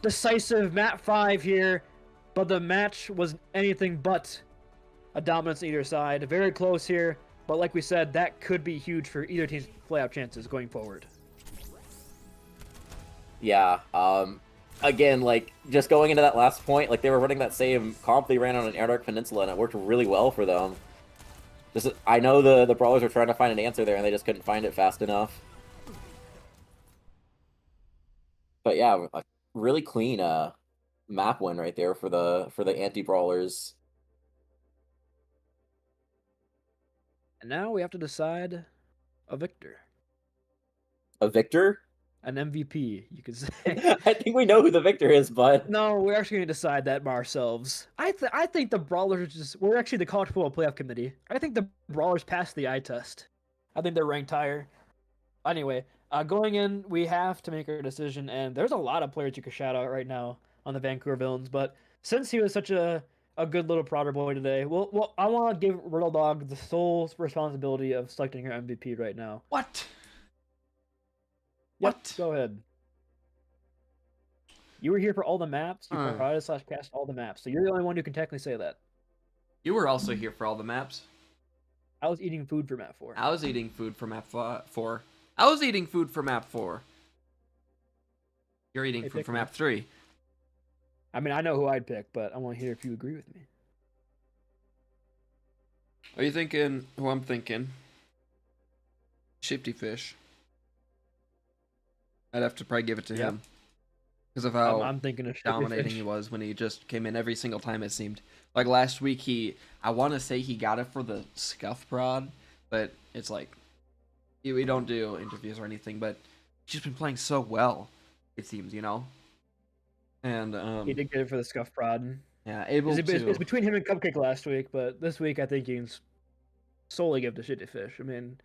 decisive map 5 here, but the match was anything but a dominance on either side. Very close here, but like we said, that could be huge for either team's playoff chances going forward. Yeah, again, like, just going into that last point, like, they were running that same comp they ran on an Airdark Peninsula, and it worked really well for them. I know the Brawlers were trying to find an answer there, and they just couldn't find it fast enough. But yeah, a really clean map win right there for the anti-Brawlers. And now we have to decide a victor. A victor? An MVP, you could say. I think we know who the victor is, but... No, we're actually going to decide that by ourselves. I think the Brawlers we're actually the College Football Playoff Committee. I think the Brawlers passed the eye test. I think they're ranked higher. Anyway, going in, we have to make our decision, and there's a lot of players you could shout out right now on the Vancouver Villains, but since he was such a good little prodder boy today, well, I want to give RiddleDog the sole responsibility of selecting her MVP right now. What? Yep, What? go ahead. You were here for all the maps. You provided / cast all the maps, so you're the only one who can technically say that. You were also here for all the maps. I was eating food for map 4. I was eating food for map 4. I was eating food for map 4. You're eating food for map 3. I mean, I know who I'd pick, but I want to hear if you agree with me. Are you thinking who I'm thinking? Shifty Fish. I'd have to probably give it to him. Because of how I'm thinking of dominating he was when he just came in every single time, it seemed. Like last week, I want to say he got it for the scuff prod, but it's like, we don't do interviews or anything, but he's just been playing so well, it seems, you know? And he did get it for the scuff prod. Yeah, able to... It's between him and Cupcake last week, but this week I think he can solely give to Shitty Fish. I mean...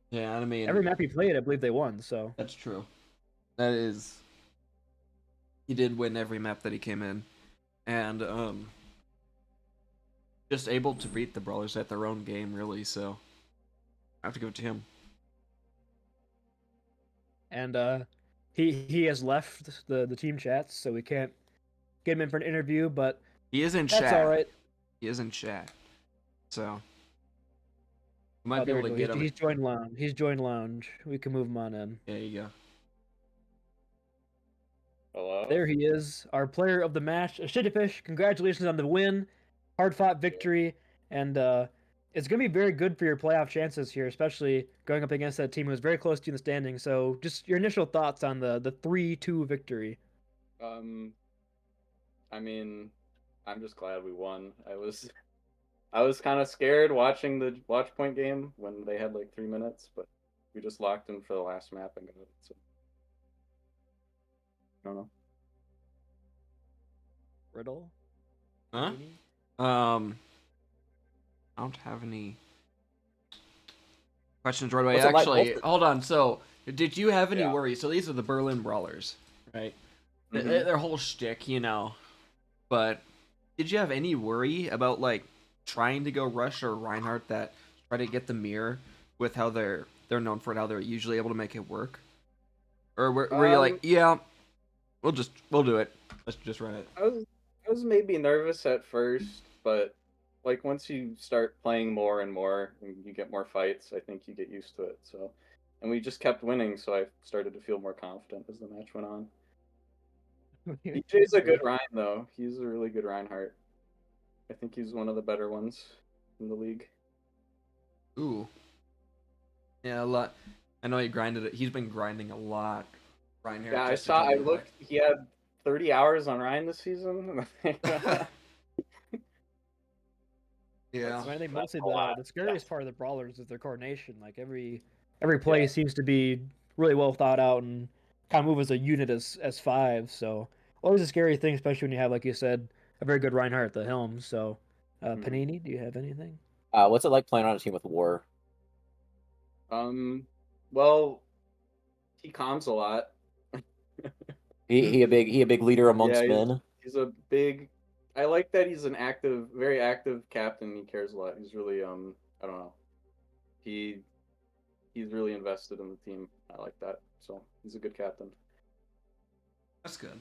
Yeah, I mean... Every map he played, I believe they won, so... That's true. That is... He did win every map that he came in. And, just able to beat the Brawlers at their own game, really, so... I have to give it to him. And, he has left the team chats, so we can't get him in for an interview, but... He is in chat. That's alright. He is in chat. So... We might be able to get him. He's joined lounge. He's joined lounge. We can move him on in. There you go. Hello. There he is, our player of the match, Shittyfish. Congratulations on the win, hard-fought victory, and it's going to be very good for your playoff chances here, especially going up against that team who was very close to you in the standing. So, just your initial thoughts on the 3-2 victory. I mean, I'm just glad we won. I was kind of scared watching the watch point game when they had like 3 minutes, but We just locked in for the last map and got it. So. I don't know. Riddle? Huh? Maybe? I don't have any questions right away. What's it like- Actually, what's hold on. So, did you have any Yeah. worries? So these are the Berlin Brawlers, right? Mhm. Their whole shtick, you know. But did you have any worry about like trying to go Rush or Reinhardt that try to get the mirror with how they're known for it, how they're usually able to make it work? Or were you like, yeah, we'll do it. Let's just run it. I was maybe nervous at first, but like once you start playing more and more and you get more fights, I think you get used to it. So, and we just kept winning, so I started to feel more confident as the match went on. DJ's a good Ryan though. He's a really good Reinhardt. I think he's one of the better ones in the league. Ooh. Yeah, a lot. I know he grinded it. He's been grinding a lot. Reinhardt. Yeah, I just to saw. get I into looked. He had 30 hours on Ryan this season. it. Yeah. I think That's mostly a lot. the scariest part of the Brawlers is their coordination. Like every play seems to be really well thought out and kind of move as a unit as five. So always a scary thing, especially when you have, like you said, a very good Reinhardt at the helm. So Panini, do you have anything? What's it like playing on a team with War? Well, he calms a lot. He a big leader amongst Yeah, men. He's a big. I like that he's an active, very active captain. He cares a lot. He's really I don't know. He's really invested in the team. I like that. So he's a good captain. That's good.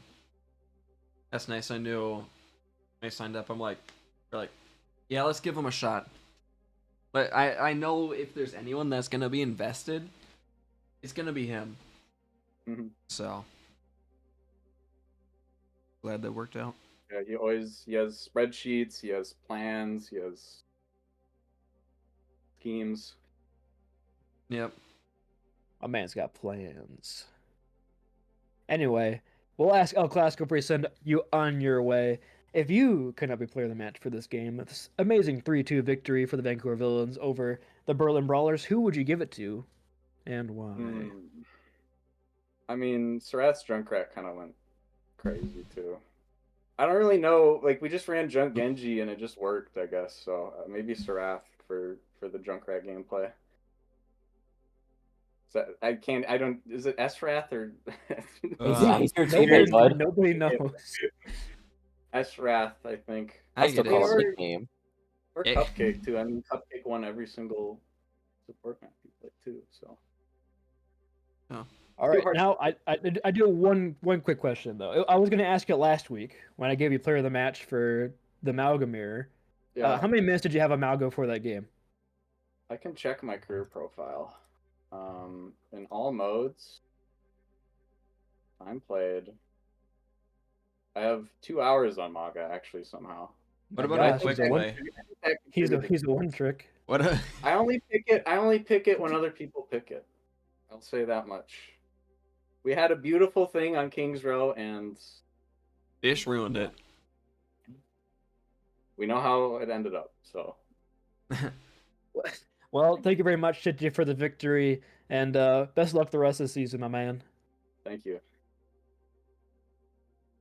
That's nice. I knew when I signed up, we're like, yeah, let's give him a shot. But I know if there's anyone that's gonna be invested, it's gonna be him. Mhm. So glad that worked out. Yeah, he has spreadsheets. He has plans. He has schemes. Yep. My man's got plans. Anyway, we'll ask El Clasico before we send you on your way. If you could not be player of the match for this game, this amazing 3-2 victory for the Vancouver Villains over the Berlin Brawlers, who would you give it to, and why? I mean, Sarath's Junkrat kind of went crazy too. I don't really know. Like we just ran Junk Genji and it just worked, I guess. So maybe Sarath for the Junkrat gameplay. So I can't. I don't. Is it Esrath or? He's your teammate, bud. Nobody knows. Esrath, I think. I That's the get call it. nickname. Or Yeah. Cupcake too. I mean, Cupcake won every single support map he played too. So. All right, hard. now I do one quick question though. I was going to ask it last week when I gave you player of the match for the Malga mirror. Yeah. How many minutes did you have on Malga for that game? I can check my career profile. In all modes, time played. I have 2 hours on Maga actually somehow. What My about a gosh, quick he's a one- play? He's a one trick. What a I only pick it when other people pick it. I'll say that much. We had a beautiful thing on King's Row, and Fish ruined it. we know how it ended up. So Well, thank you very much, Shitty, for the victory, and best of luck the rest of the season, my man. thank you.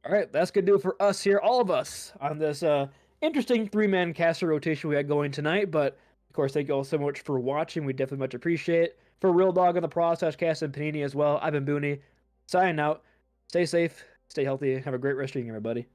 All right, that's gonna do it for us here, all of us, on this interesting three-man caster rotation we had going tonight. But of course, thank you all so much for watching. We definitely much appreciate it. For RiddleDog on the Process Cast and Panini as well, I've been Booney, signing out. Stay safe, stay healthy, have a great rest of your evening, everybody.